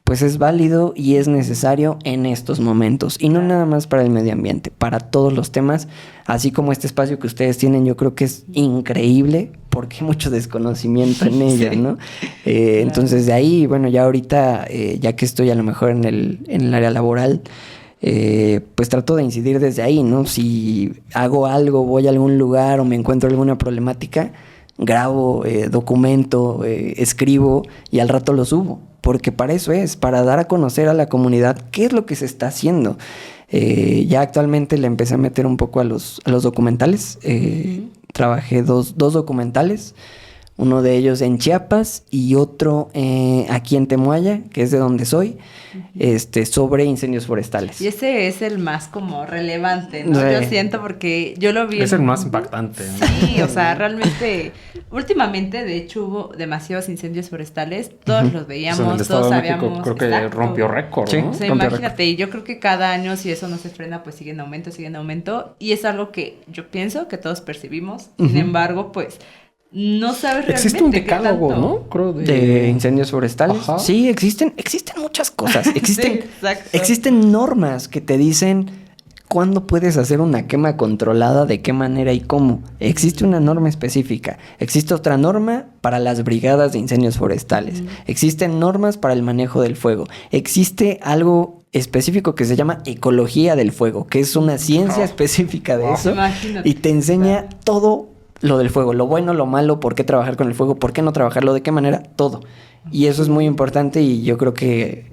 pues es válido y es necesario en estos momentos. Y no nada más para el medio ambiente, para todos los temas. Así como este espacio que ustedes tienen, yo creo que es increíble porque hay mucho desconocimiento en ella, ¿no? Entonces de ahí, bueno, ya ahorita, ya que estoy a lo mejor en el área laboral, pues trato de incidir desde ahí, ¿no? Si hago algo, voy a algún lugar o me encuentro alguna problemática, grabo, documento, escribo y al rato lo subo. Porque para eso es, para dar a conocer a la comunidad qué es lo que se está haciendo. Ya actualmente le empecé a meter un poco a los documentales. Trabajé dos documentales, uno de ellos en Chiapas y otro aquí en Temuaya, que es de donde soy, sobre incendios forestales. Y ese es el más como relevante, ¿no? Yo siento porque yo lo vi. Es el más impactante, ¿no? Sí, o sea, realmente, últimamente, de hecho, hubo demasiados incendios forestales, todos los veíamos, todos sabíamos. Creo que rompió récord, sí, ¿no? O sea, imagínate, y yo creo que cada año, si eso no se frena, pues sigue en aumento, y es algo que yo pienso que todos percibimos, sin embargo, pues no sabes realmente. Existe un decálogo, ¿no? Creo de incendios forestales. Ajá. Sí, existen muchas cosas. Sí, Existen normas que te dicen cuándo puedes hacer una quema controlada, de qué manera y cómo. Existe una norma específica. Existe otra norma para las brigadas de incendios forestales. Existen normas para el manejo del fuego. Existe algo específico que se llama ecología del fuego, que es una ciencia específica de eso. Imagínate. Y te enseña todo lo del fuego, lo bueno, lo malo, por qué trabajar con el fuego, por qué no trabajarlo, de qué manera, todo. Y eso es muy importante y yo creo que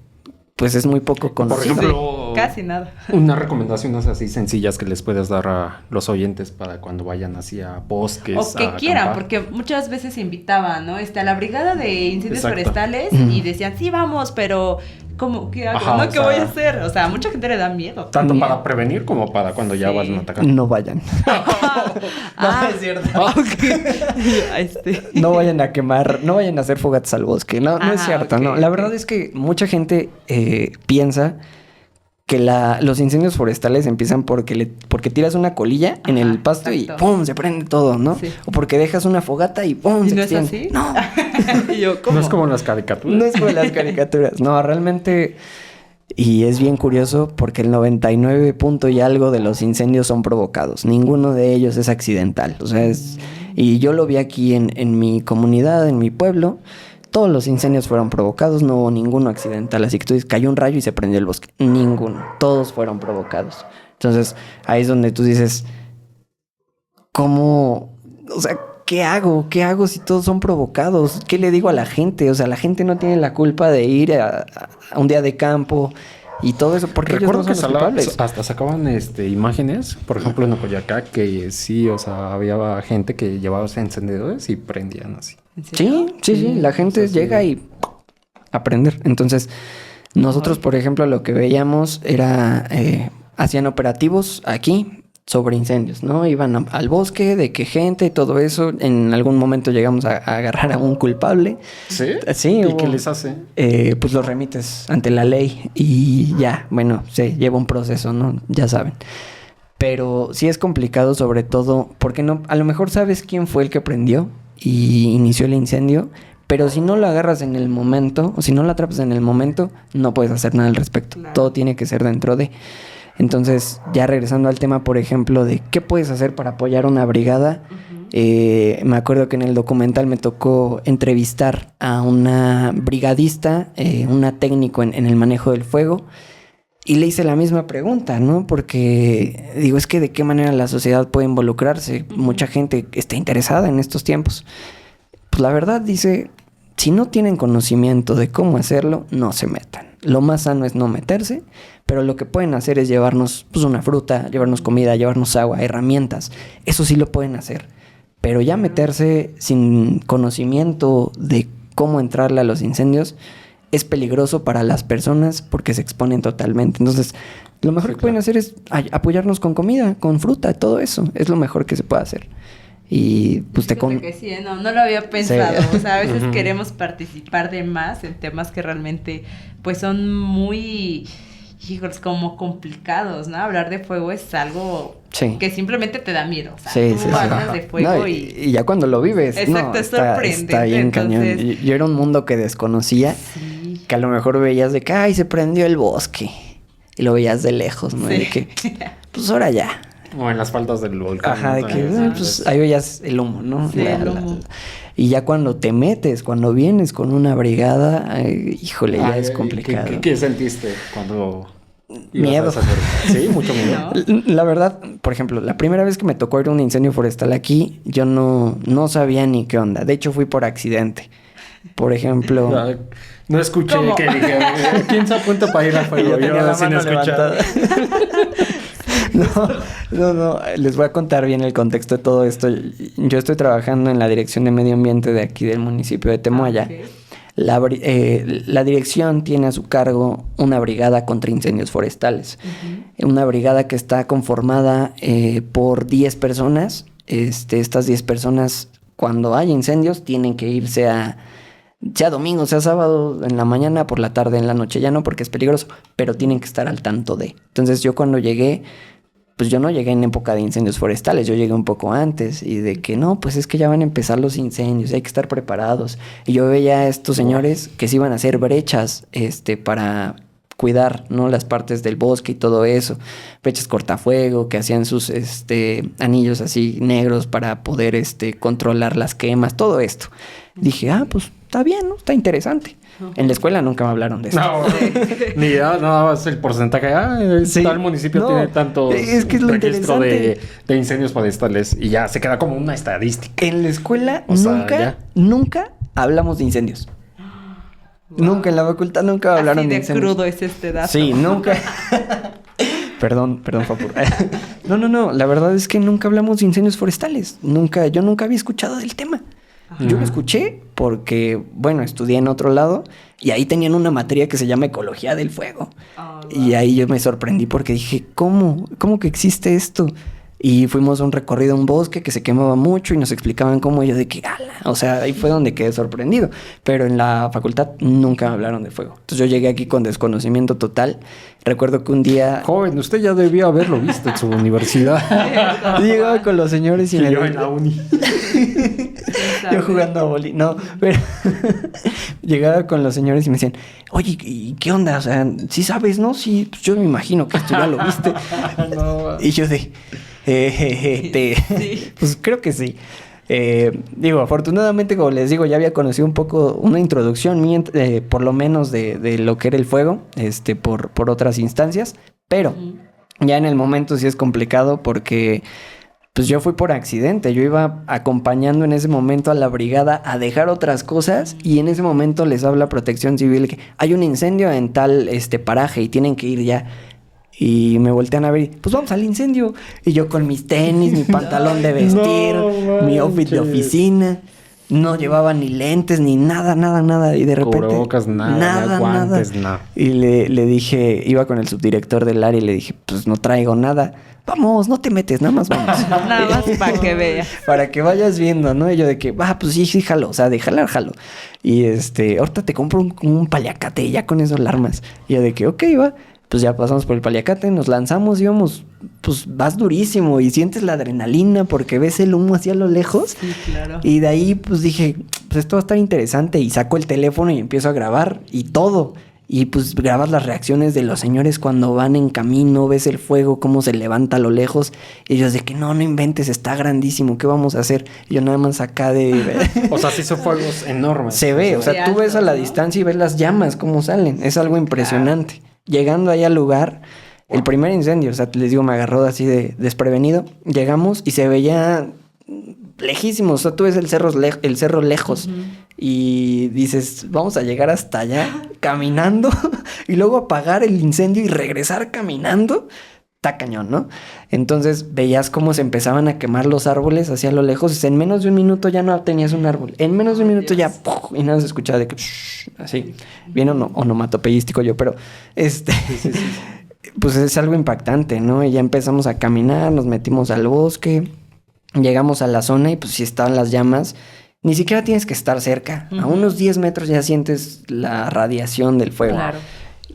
pues es muy poco conocido. Por ejemplo, casi nada. Unas recomendaciones así sencillas que les puedes dar a los oyentes para cuando vayan hacia bosques. O que a quieran, acampar. porque muchas veces se invitaban, ¿no? A la brigada de incendios Exacto. forestales y decían, sí, vamos, pero ¿cómo? ¿Qué hago? Ajá, ¿No? o ¿Qué sea, voy a hacer? O sea, a mucha gente le da miedo. Tanto también. para prevenir como para cuando ya van a atacar. No vayan. No, es cierto. No vayan a quemar, no vayan a hacer fogatas al bosque. No, no es cierto, ok, no. La verdad es que mucha gente piensa que los incendios forestales empiezan porque tiras una colilla en el pasto exacto. y ¡pum! Se prende todo, ¿no? Sí. O porque dejas una fogata y ¡pum! ¿Y Se no es extiende. así? No. Y yo, ¿cómo? No es como en las caricaturas. No es como las caricaturas. No, realmente. Y es bien curioso porque el 99 punto y algo de los incendios son provocados. Ninguno de ellos es accidental. O sea, y yo lo vi aquí en mi comunidad, en mi pueblo. Todos los incendios fueron provocados, no hubo ninguno accidental. Así que tú dices, cayó un rayo y se prendió el bosque. Ninguno. Todos fueron provocados. Entonces, ahí es donde tú dices, ¿cómo? O sea, ¿qué hago? ¿Qué hago si todos son provocados? ¿Qué le digo a la gente? O sea, la gente no tiene la culpa de ir a un día de campo y todo eso. Porque Recuerdo ellos no que son los culpables. hasta sacaban imágenes, por ejemplo en Ocoyacá, que sí, o sea, había gente que llevaba encendedores y prendían así. ¿En serio? Sí. La gente o sea, llega y a prender. Entonces, nosotros, por ejemplo, lo que veíamos era... hacían operativos aquí sobre incendios, ¿no? Iban al bosque, de que gente y todo eso. En algún momento llegamos a agarrar a un culpable. ¿Sí? Sí. ¿Y qué les hace? Pues los remites ante la ley y ya, bueno, se lleva un proceso, ¿no? Ya saben. Pero sí es complicado, sobre todo porque no, a lo mejor sabes quién fue el que prendió y inició el incendio, pero si no lo agarras en el momento, o si no lo atrapas en el momento, no puedes hacer nada al respecto. Claro. Todo tiene que ser dentro de... Entonces, ya regresando al tema, por ejemplo, de qué puedes hacer para apoyar una brigada, me acuerdo que en el documental me tocó entrevistar a una brigadista, una técnico en el manejo del fuego, Y le hice la misma pregunta, ¿no? Porque digo, es que de qué manera la sociedad puede involucrarse. Mucha gente está interesada en estos tiempos. Pues la verdad dice, si no tienen conocimiento de cómo hacerlo, no se metan. Lo más sano es no meterse, pero lo que pueden hacer es llevarnos pues, una fruta, llevarnos comida, llevarnos agua, herramientas. Eso sí lo pueden hacer. Pero ya meterse sin conocimiento de cómo entrarle a los incendios es peligroso para las personas porque se exponen totalmente. Entonces, lo mejor que pueden hacer es apoyarnos con comida, con fruta, todo eso. Es lo mejor que se puede hacer. Y pues que sí, no lo había pensado. Sí. O sea, a veces queremos participar de más en temas que realmente pues son muy, híjoles, como complicados, ¿no? Hablar de fuego es algo que simplemente te da miedo. O sea, tú hablas de fuego no, y ya cuando lo vives, exacto, es sorprendente. Está bien cañón. Yo era un mundo que desconocía, que a lo mejor veías de que, ay, se prendió el bosque. Y lo veías de lejos, ¿no? Y de que, pues ahora ya. O en las faldas del volcán. Ajá, de que pues, ahí veías el humo, ¿no? Sí, el humo. Y ya cuando te metes, cuando vienes con una brigada, híjole, ya es complicado. ¿Qué sentiste cuando miedo? Sí, mucho miedo. ¿No? La verdad, por ejemplo, la primera vez que me tocó ir a un incendio forestal aquí, yo no sabía ni qué onda. De hecho, fui por accidente. Por ejemplo... No escuché que dije, ¿quién se apunta para ir al fuego? Yo tenía la mano levantada. No, les voy a contar bien el contexto de todo esto. Yo estoy trabajando en la Dirección de Medio Ambiente de aquí del municipio de Temoaya. Okay. La dirección tiene a su cargo una brigada contra incendios forestales. Una brigada que está conformada por 10 personas. Estas 10 personas, cuando hay incendios, tienen que irse sea domingo, sea sábado, en la mañana, por la tarde, en la noche. Ya no, porque es peligroso, pero tienen que estar al tanto de. Entonces yo cuando llegué, pues yo no llegué en época de incendios forestales, yo llegué un poco antes. Y de que no, pues es que ya van a empezar los incendios, hay que estar preparados. Y yo veía a estos señores que se iban a hacer brechas para cuidar, ¿no? Las partes del bosque y todo eso. Brechas cortafuego, que hacían sus anillos así negros para poder controlar las quemas, todo esto. Dije, pues está bien, ¿no? Está interesante. En la escuela nunca me hablaron de eso. No, ni nada más el porcentaje. Tal municipio tiene tantos registro de incendios forestales y ya se queda como una estadística. En la escuela nunca hablamos de incendios. Wow. Nunca en la facultad nunca hablaron de incendios. Crudo es este dato. Sí, nunca. Perdón, Fapur. No, la verdad es que nunca hablamos de incendios forestales. Yo nunca había escuchado del tema. Yo lo escuché porque, bueno, estudié en otro lado y ahí tenían una materia que se llama Ecología del Fuego. Y ahí yo me sorprendí porque dije, ¿cómo que existe esto? Y fuimos a un recorrido a un bosque que se quemaba mucho y nos explicaban cómo. Y yo de que gala. O sea, ahí fue donde quedé sorprendido. Pero en la facultad nunca hablaron de fuego. Entonces yo llegué aquí con desconocimiento total. Recuerdo que un día... Joven, usted ya debía haberlo visto en su universidad. Llegaba con los señores y yo en la uni. Yo jugando a boli. No, pero... Llegaba con los señores y me decían, oye, ¿y qué onda? O sea, ¿sí sabes, no? Sí, pues yo me imagino que esto ya lo viste. No. Y yo de... Sí. Pues creo que sí. Afortunadamente, como les digo, ya había conocido un poco una introducción mía, por lo menos de lo que era el fuego, por otras instancias, pero ya en el momento sí es complicado porque pues yo fui por accidente. Yo iba acompañando en ese momento a la brigada a dejar otras cosas y en ese momento les habla Protección Civil que hay un incendio en tal paraje y tienen que ir ya. Y me voltean a ver y, pues vamos al incendio. Y yo con mis tenis, mi pantalón de vestir, mi outfit de oficina. No llevaba ni lentes, ni nada. Y de repente... Cubrebocas, nada, guantes, nada. Y le dije, iba con el subdirector del área y le dije, pues no traigo nada. Vamos, no te metes, nada más vamos. Nada más para que veas. Para que vayas viendo, ¿no? Y yo de que, pues sí, jalo. O sea, de jalar, jalo. Y ahorita te compro un paliacate y ya con eso la armas. Y yo de que, ok, va. Pues ya pasamos por el paliacate, nos lanzamos, íbamos, pues vas durísimo y sientes la adrenalina porque ves el humo hacia lo lejos. Sí, claro. Y de ahí, pues dije, pues esto va a estar interesante. Y saco el teléfono y empiezo a grabar y todo. Y pues grabas las reacciones de los señores cuando van en camino, ves el fuego, cómo se levanta a lo lejos. Y ellos de que no inventes, está grandísimo, ¿qué vamos a hacer? Y yo nada más acá de... O sea, sí son fuegos enormes. Se ve, o sea, tú ves a la distancia y ves las llamas, cómo salen. Es algo impresionante. Llegando ahí al lugar, el primer incendio, o sea, les digo, me agarró así de desprevenido. Llegamos y se veía lejísimo, o sea, tú ves el cerro lejos y dices, vamos a llegar hasta allá caminando y luego apagar el incendio y regresar caminando. Está cañón, ¿no? Entonces veías cómo se empezaban a quemar los árboles hacia lo lejos. En menos de un minuto ya no tenías un árbol. En menos de un minuto ya ¡puf! Y nada se escuchaba de que así. Bien onomatopeyístico yo, pero pues es algo impactante, ¿no? Y ya empezamos a caminar, nos metimos al bosque, llegamos a la zona y pues si estaban las llamas, ni siquiera tienes que estar cerca. A unos 10 metros ya sientes la radiación del fuego. Claro.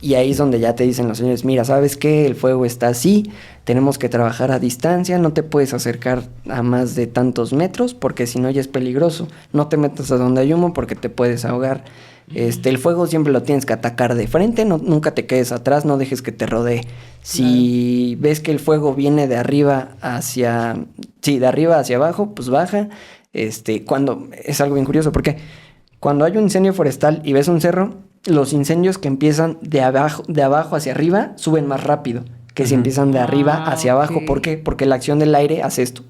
Y ahí es donde ya te dicen los señores, mira, ¿sabes qué? El fuego está así, tenemos que trabajar a distancia, no te puedes acercar a más de tantos metros porque si no ya es peligroso. No te metas a donde hay humo porque te puedes ahogar. El fuego siempre lo tienes que atacar de frente, nunca te quedes atrás, no dejes que te rodee. Si ves que el fuego viene de arriba de arriba hacia abajo, pues baja. Cuando es algo bien curioso porque cuando hay un incendio forestal y ves un cerro, los incendios que empiezan de abajo hacia arriba suben más rápido que si empiezan de arriba hacia abajo. Ok. ¿Por qué? Porque la acción del aire hace esto.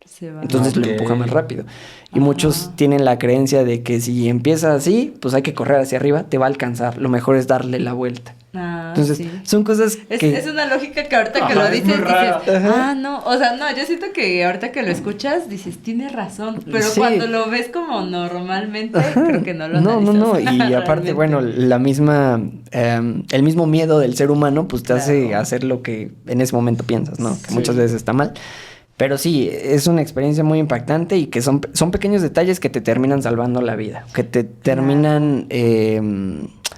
Se va. Entonces lo empuja más rápido. Y muchos tienen la creencia de que si empieza así, pues hay que correr hacia arriba, te va a alcanzar. Lo mejor es darle la vuelta. Entonces, Sí. son cosas que... Es una lógica que ahorita que Ajá, lo es dices, muy raro. dices, no, o sea, no, yo siento que ahorita que lo escuchas, dices, tienes razón, pero Sí. cuando lo ves como normalmente, creo que no lo No, analizas. y aparte, Realmente. bueno, el mismo miedo del ser humano, pues te hace Claro. hacer lo que en ese momento piensas, ¿no? Que Sí. muchas veces está mal. Pero sí, es una experiencia muy impactante y que son pequeños detalles que te terminan salvando la vida, que te terminan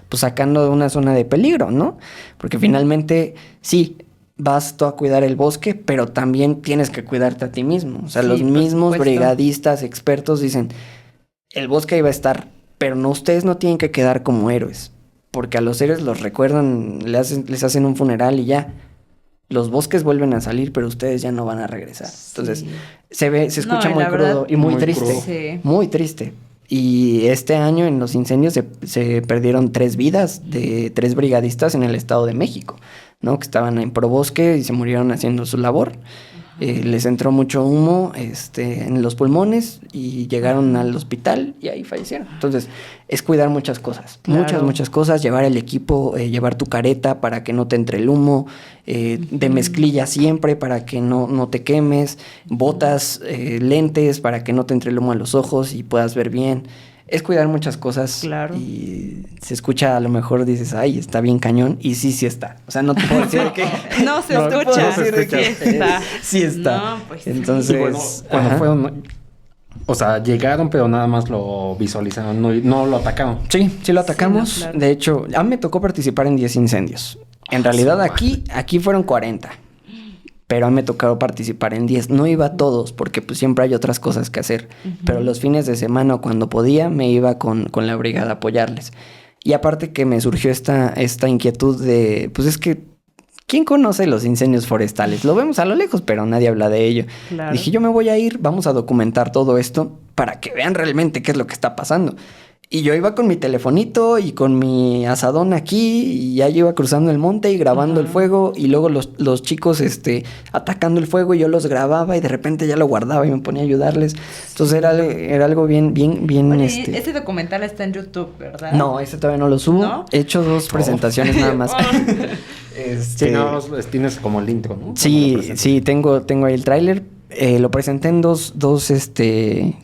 pues sacando de una zona de peligro, ¿no? Porque finalmente, sí, vas tú a cuidar el bosque, pero también tienes que cuidarte a ti mismo. O sea, Sí, los por mismos supuesto. brigadistas, expertos dicen, el bosque ahí va a estar, pero no, ustedes no tienen que quedar como héroes, porque a los héroes los recuerdan, les hacen un funeral y ya. Los bosques vuelven a salir, pero ustedes ya no van a regresar. Entonces, Sí. se escucha No, y muy la crudo verdad, y muy muy triste. crudo. Sí. Muy triste. Y este año en los incendios se perdieron 3 vidas de 3 brigadistas en el Estado de México, ¿no? Que estaban en Probosque y se murieron haciendo su labor. Les entró mucho humo en los pulmones y llegaron al hospital y ahí fallecieron. Entonces, es cuidar muchas cosas. Claro. Muchas cosas. Llevar el equipo, llevar tu careta para que no te entre el humo. De mezclilla siempre para que no te quemes. Botas, lentes para que no te entre el humo a los ojos y puedas ver bien. Es cuidar muchas cosas. Claro. Y se escucha, a lo mejor dices, ay, está bien cañón. Y sí está. O sea, no te puedo decir que... No se No te puedo escucha. decir de Sí que está. sí está. No, pues sí. Entonces, Y bueno, cuando ajá. fueron, o sea, llegaron, pero nada más lo visualizaron, no lo atacaron. Sí lo atacamos. Sí, no, claro. De hecho, a mí me tocó participar en 10 incendios. En realidad aquí fueron 40. Pero a mí me tocó participar en 10. No iba a todos porque pues siempre hay otras cosas que hacer. Pero los fines de semana o cuando podía me iba con la brigada a apoyarles. Y aparte que me surgió esta inquietud de, pues es que, ¿quién conoce los incendios forestales? Lo vemos a lo lejos, pero nadie habla de ello. Claro. Dije, yo me voy a ir, vamos a documentar todo esto para que vean realmente qué es lo que está pasando. Y yo iba con mi telefonito y con mi asadón aquí y ya yo iba cruzando el monte y grabando el fuego y luego los chicos atacando el fuego y yo los grababa y de repente ya lo guardaba y me ponía a ayudarles. Entonces era algo bien. Oye, ese documental está en YouTube, ¿verdad? No, ese todavía no lo subo. ¿No? He hecho 2 presentaciones nada más. Sí, no, tienes como el intro, ¿no? Sí, tengo ahí el tráiler. Lo presenté en dos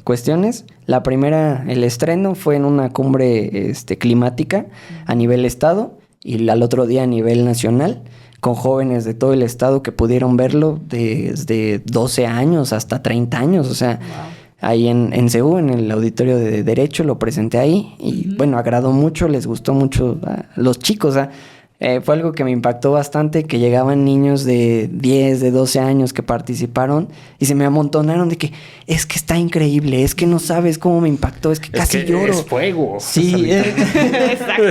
cuestiones. La primera, el estreno, fue en una cumbre climática a nivel estado y al otro día a nivel nacional, con jóvenes de todo el estado que pudieron verlo desde 12 años hasta 30 años. O sea, ahí en CEU, en el auditorio de Derecho, lo presenté ahí y bueno, agradó mucho, les gustó mucho a los chicos. O sea, fue algo que me impactó bastante, que llegaban niños de 10, de 12 años que participaron y se me amontonaron de que es que está increíble, es que no sabes cómo me impactó, es que casi lloro. Es fuego. Sí, Exacto.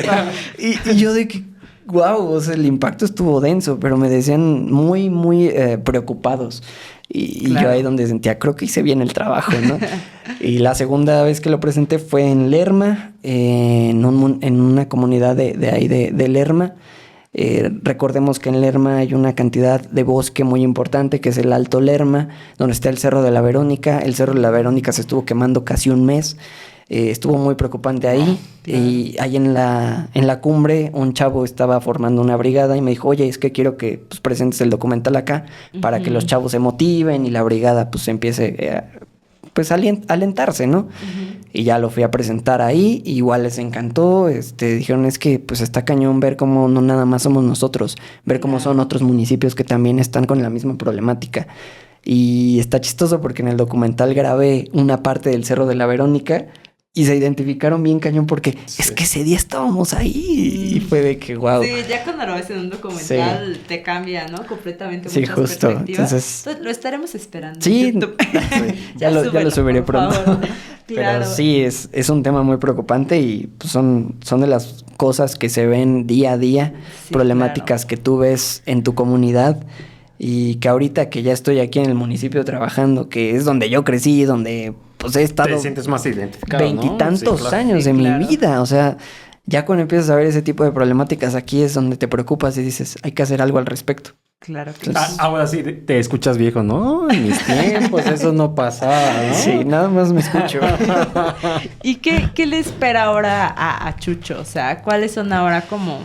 y yo de que, wow, o sea, el impacto estuvo denso, pero me decían muy, muy preocupados. Y Claro. yo ahí donde sentía, creo que hice bien el trabajo, ¿no? Y la segunda vez que lo presenté fue en Lerma, en una comunidad de ahí de Lerma, Recordemos que en Lerma hay una cantidad de bosque muy importante, que es el Alto Lerma, donde está el Cerro de la Verónica. El Cerro de la Verónica se estuvo quemando casi un mes. Estuvo muy preocupante ahí. Y ahí en la cumbre un chavo estaba formando una brigada y me dijo, oye, es que quiero que pues, presentes el documental acá para que los chavos se motiven y la brigada pues empiece pues a alentarse, ¿no? Y ya lo fui a presentar ahí, igual les encantó, dijeron es que pues está cañón ver cómo no nada más somos nosotros, ver cómo son otros municipios que también están con la misma problemática. Y está chistoso porque en el documental grabé una parte del Cerro de la Verónica y se identificaron bien cañón porque es que ese día estábamos ahí y fue de que wow. Sí, ya cuando lo ves en un documental te cambia, ¿no? Completamente muchas justo. perspectivas. Entonces lo estaremos esperando. Sí, en YouTube. ya lo subiré pronto. Claro. Pero sí, es un tema muy preocupante y pues, son de las cosas que se ven día a día, problemáticas que tú ves en tu comunidad. Y que ahorita que ya estoy aquí en el municipio trabajando, que es donde yo crecí, donde pues he estado... Te sientes más identificado, veintitantos años de mi vida. O sea, ya cuando empiezas a ver ese tipo de problemáticas aquí es donde te preocupas y dices, hay que hacer algo al respecto. Claro que Entonces, ahora sí, te escuchas viejo, ¿no? En mis tiempos eso no pasaba, ¿no? Sí, nada más me escucho. ¿Y qué le espera ahora a Chucho? O sea, ¿cuáles son ahora como...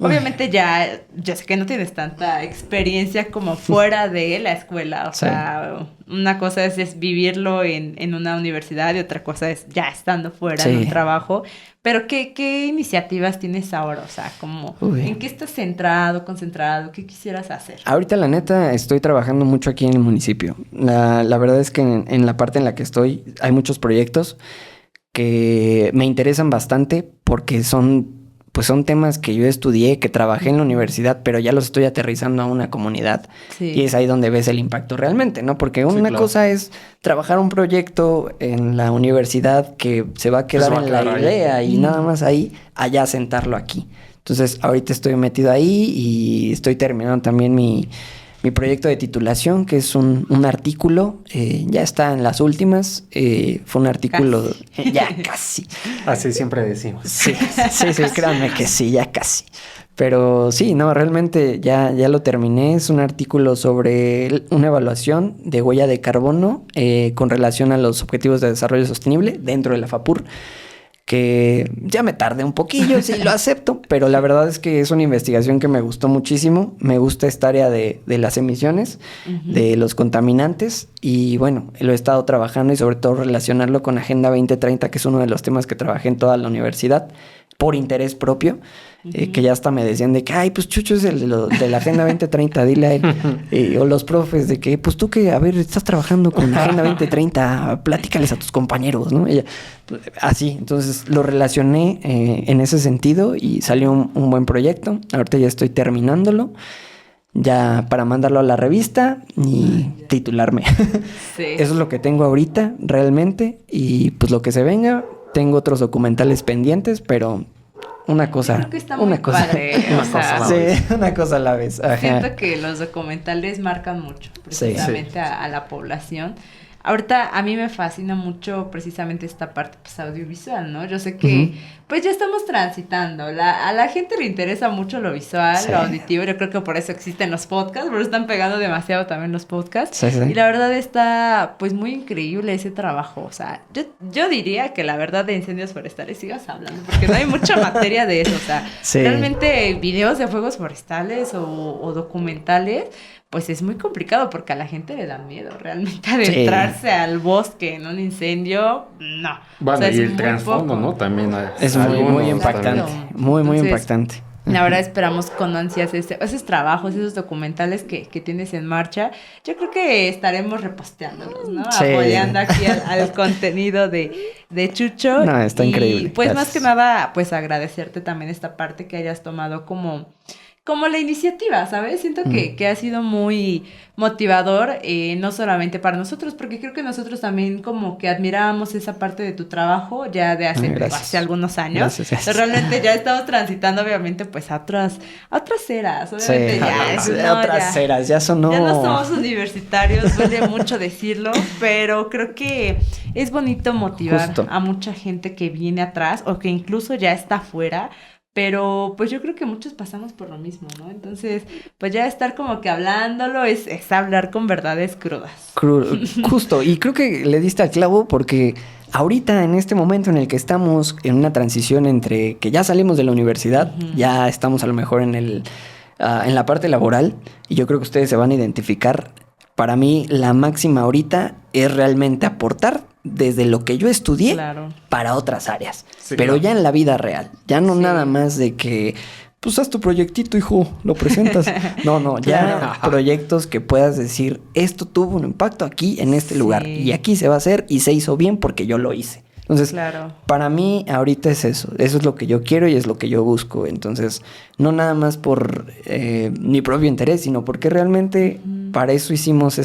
Obviamente ya sé que no tienes tanta experiencia como fuera de la escuela, o sea, una cosa es vivirlo en una universidad y otra cosa es ya estando fuera en un trabajo, pero ¿qué iniciativas tienes ahora? O sea, como, ¿en qué estás centrado, concentrado? ¿Qué quisieras hacer? Ahorita la neta estoy trabajando mucho aquí en el municipio. La verdad es que en la parte en la que estoy hay muchos proyectos que me interesan bastante porque son temas que yo estudié, que trabajé en la universidad, pero ya los estoy aterrizando a una comunidad. Sí. Y es ahí donde ves el impacto realmente, ¿no? Porque una cosa es trabajar un proyecto en la universidad que se va a quedar en la idea y nada más ahí, allá sentarlo aquí. Entonces, ahorita estoy metido ahí y estoy terminando también mi proyecto de titulación, que es un artículo, ya está en las últimas, fue un artículo, ya casi. Así siempre decimos. Sí, créanme que sí, ya casi. Pero sí, no, realmente ya lo terminé, es un artículo sobre una evaluación de huella de carbono con relación a los objetivos de desarrollo sostenible dentro de la FAPUR, que ya me tardé un poquillo, sí, lo acepto, pero la verdad es que es una investigación que me gustó muchísimo. Me gusta esta área de las emisiones, de los contaminantes, y bueno, lo he estado trabajando y sobre todo relacionarlo con Agenda 2030, que es uno de los temas que trabajé en toda la universidad, por interés propio, que ya hasta me decían de que, ay, pues Chucho es el de la Agenda 2030, dile a él. O los profes de que, pues tú que, a ver, estás trabajando con la Agenda 2030, platícales a tus compañeros, ¿no? Ella, así, entonces lo relacioné en ese sentido y salió un buen proyecto. Ahorita ya estoy terminándolo, ya para mandarlo a la revista y titularme. Sí. Eso es lo que tengo ahorita, realmente, y pues lo que se venga. Tengo otros documentales pendientes, pero una cosa. Creo que está muy padre. Una cosa a la vez. Ajá. Siento que los documentales marcan mucho, precisamente a la población. Ahorita a mí me fascina mucho precisamente esta parte pues audiovisual, ¿no? Yo sé que pues ya estamos transitando. A la gente le interesa mucho lo visual, lo auditivo. Yo creo que por eso existen los podcasts, pero están pegando demasiado también los podcasts. Y la verdad está pues muy increíble ese trabajo. O sea, yo diría que la verdad de incendios forestales sigas hablando, porque no hay mucha materia de eso. O sea, realmente videos de fuegos forestales o documentales, pues es muy complicado porque a la gente le da miedo realmente adentrarse al bosque en un incendio, no. Bueno, o sea, y el trasfondo, ¿no? También es muy impactante, muy impactante. Ahora esperamos con ansias esos trabajos, esos documentales que tienes en marcha. Yo creo que estaremos reposteándolos, ¿no? Apoyando aquí al contenido de Chucho. No, está increíble. Y pues más que nada, pues agradecerte también esta parte que hayas tomado como la iniciativa, ¿sabes? Siento que ha sido muy motivador, no solamente para nosotros, porque creo que nosotros también como que admiramos esa parte de tu trabajo ya de hace algunos años. Gracias. Pero realmente ya estamos transitando, obviamente, pues a otras eras. Obviamente eras, ya sonó. Ya no somos universitarios, duele mucho decirlo, pero creo que es bonito motivar a mucha gente que viene atrás o que incluso ya está afuera, Pero pues yo creo que muchos pasamos por lo mismo, ¿no? Entonces, pues ya estar como que hablándolo es hablar con verdades crudas. Justo, y creo que le diste al clavo porque ahorita en este momento en el que estamos en una transición entre que ya salimos de la universidad, ya estamos a lo mejor en la parte laboral, y yo creo que ustedes se van a identificar. Para mí la máxima ahorita es realmente aportar desde lo que yo estudié para otras áreas, sí, pero ya en la vida real, ya no nada más de que pues haz tu proyectito, hijo, lo presentas. No, ya proyectos que puedas decir, esto tuvo un impacto aquí en este lugar y aquí se va a hacer y se hizo bien porque yo lo hice. Entonces, para mí ahorita es eso es lo que yo quiero y es lo que yo busco. Entonces, no nada más por mi propio interés, sino porque realmente para eso hicimos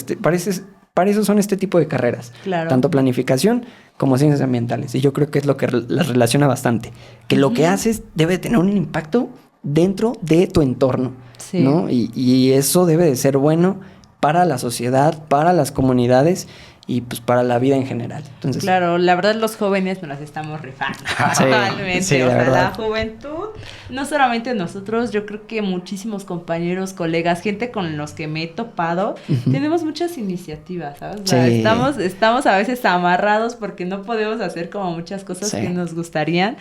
para eso son este tipo de carreras. Tanto planificación como ciencias ambientales. Y yo creo que es lo que las relaciona bastante. Que lo que haces debe tener un impacto dentro de tu entorno, ¿no? Y eso debe de ser bueno para la sociedad, para las comunidades y pues para la vida en general. Entonces, claro, la verdad los jóvenes nos las estamos rifando. Totalmente. O sea, la juventud, no solamente nosotros, yo creo que muchísimos compañeros, colegas, gente con los que me he topado, tenemos muchas iniciativas, ¿sabes? O sea, estamos a veces amarrados porque no podemos hacer como muchas cosas que nos gustarían,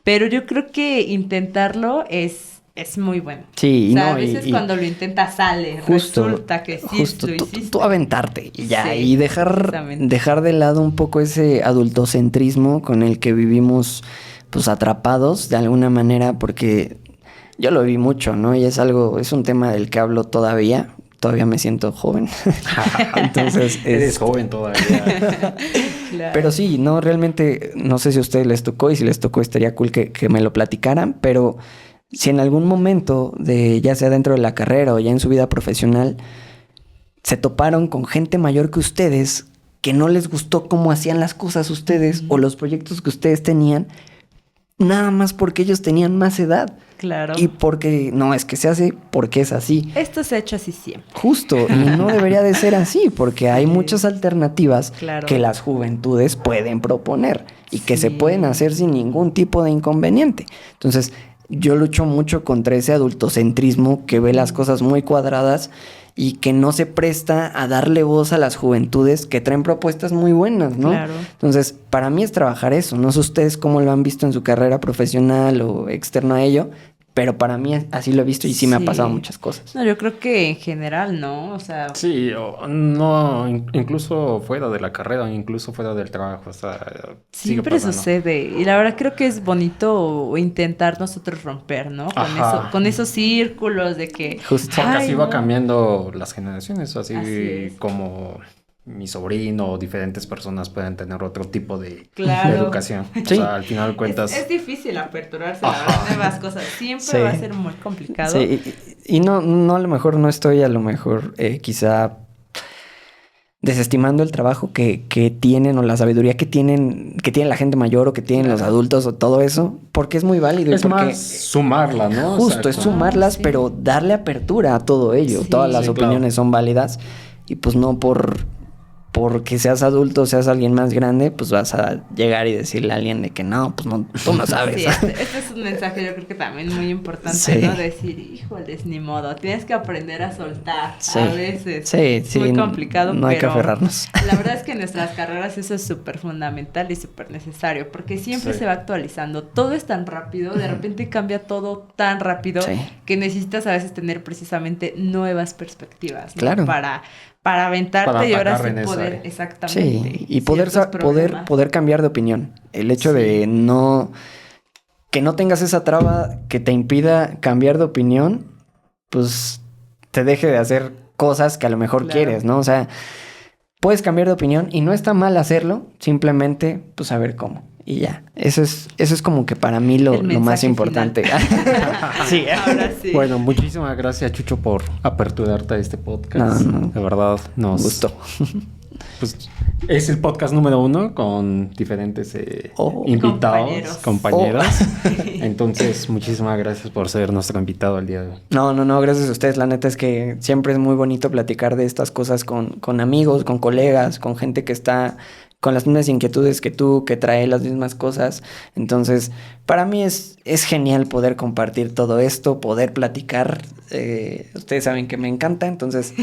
pero yo creo que intentarlo es muy bueno. Sí, o sea, a veces cuando lo intentas sale, resulta que sí justo, lo hiciste. Tú aventarte y ya, y dejar de lado un poco ese adultocentrismo con el que vivimos pues atrapados de alguna manera, porque yo lo vi mucho, ¿no? Y es un tema del que hablo todavía me siento joven. Entonces, eres joven todavía. Claro. Pero sí, no, realmente, no sé si a ustedes les tocó, y si les tocó estaría cool que me lo platicaran, pero si en algún momento, ya sea dentro de la carrera o ya en su vida profesional, se toparon con gente mayor que ustedes que no les gustó cómo hacían las cosas ustedes o los proyectos que ustedes tenían, nada más porque ellos tenían más edad. Claro. Y porque, no, es que se hace porque es así. Esto se ha hecho así siempre. Justo, y no debería de ser así, porque hay muchas alternativas que las juventudes pueden proponer y que se pueden hacer sin ningún tipo de inconveniente. Entonces, yo lucho mucho contra ese adultocentrismo que ve las cosas muy cuadradas y que no se presta a darle voz a las juventudes que traen propuestas muy buenas, ¿no? Claro. Entonces, para mí es trabajar eso. No sé ustedes cómo lo han visto en su carrera profesional o externo a ello, pero para mí así lo he visto y sí me ha pasado muchas cosas. No, yo creo que en general, ¿no? O sea... Sí, no, incluso fuera de la carrera, incluso fuera del trabajo, o sea... Siempre sucede. Y la verdad creo que es bonito intentar nosotros romper, ¿no? Con esos círculos de que... Justo. Porque así va cambiando las generaciones, así como... mi sobrino o diferentes personas pueden tener otro tipo de educación. O sea, al final de cuentas... Es difícil aperturarse a nuevas cosas. Siempre va a ser muy complicado. Sí, y no a lo mejor no estoy quizá desestimando el trabajo que tienen o la sabiduría que tiene la gente mayor o que tienen los adultos o todo eso, porque es muy válido. Es más sumarla, ¿no? Justo, es sumarlas, pero darle apertura a todo ello. Todas las opiniones son válidas y pues no porque seas adulto, seas alguien más grande, pues vas a llegar y decirle a alguien de que no, pues no, tú no sabes. Sí, este es un mensaje yo creo que también muy importante, ¿no? Decir, híjoles, ni modo, tienes que aprender a soltar a veces. Es muy complicado, no hay que aferrarnos. La verdad es que en nuestras carreras eso es súper fundamental y súper necesario, porque siempre se va actualizando. Todo es tan rápido, de repente cambia todo tan rápido que necesitas a veces tener precisamente nuevas perspectivas, ¿no? Claro. Para aventarte y ahora sí poder, exactamente. Sí, y poder cambiar de opinión. El hecho de que no tengas esa traba que te impida cambiar de opinión, pues te deje de hacer cosas que a lo mejor quieres, ¿no? O sea, puedes cambiar de opinión y no está mal hacerlo, simplemente pues saber cómo. Y ya, eso es como que para mí lo más importante. Sí, ahora sí. Bueno, muchísimas gracias, Chucho, por aperturarte a este podcast. No. De verdad, nos gustó. Pues es el podcast número 1 con diferentes invitados, compañeros. Entonces, muchísimas gracias por ser nuestro invitado el día de hoy. No, gracias a ustedes. La neta es que siempre es muy bonito platicar de estas cosas con amigos, con colegas, con gente que está con las mismas inquietudes que tú, que trae las mismas cosas. Entonces, para mí es genial poder compartir todo esto, poder platicar. Ustedes saben que me encanta, entonces,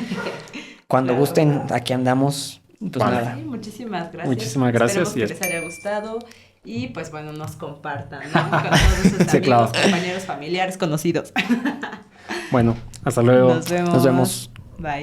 cuando Claro. gusten, aquí andamos. Pues Vale. nada. Sí, muchísimas gracias. Muchísimas gracias, Esperemos que y- les haya gustado y pues bueno, nos compartan, ¿no? Con todos sus amigos, Sí, claro. compañeros, familiares, conocidos. Bueno, hasta luego. Nos vemos. Nos vemos. Bye.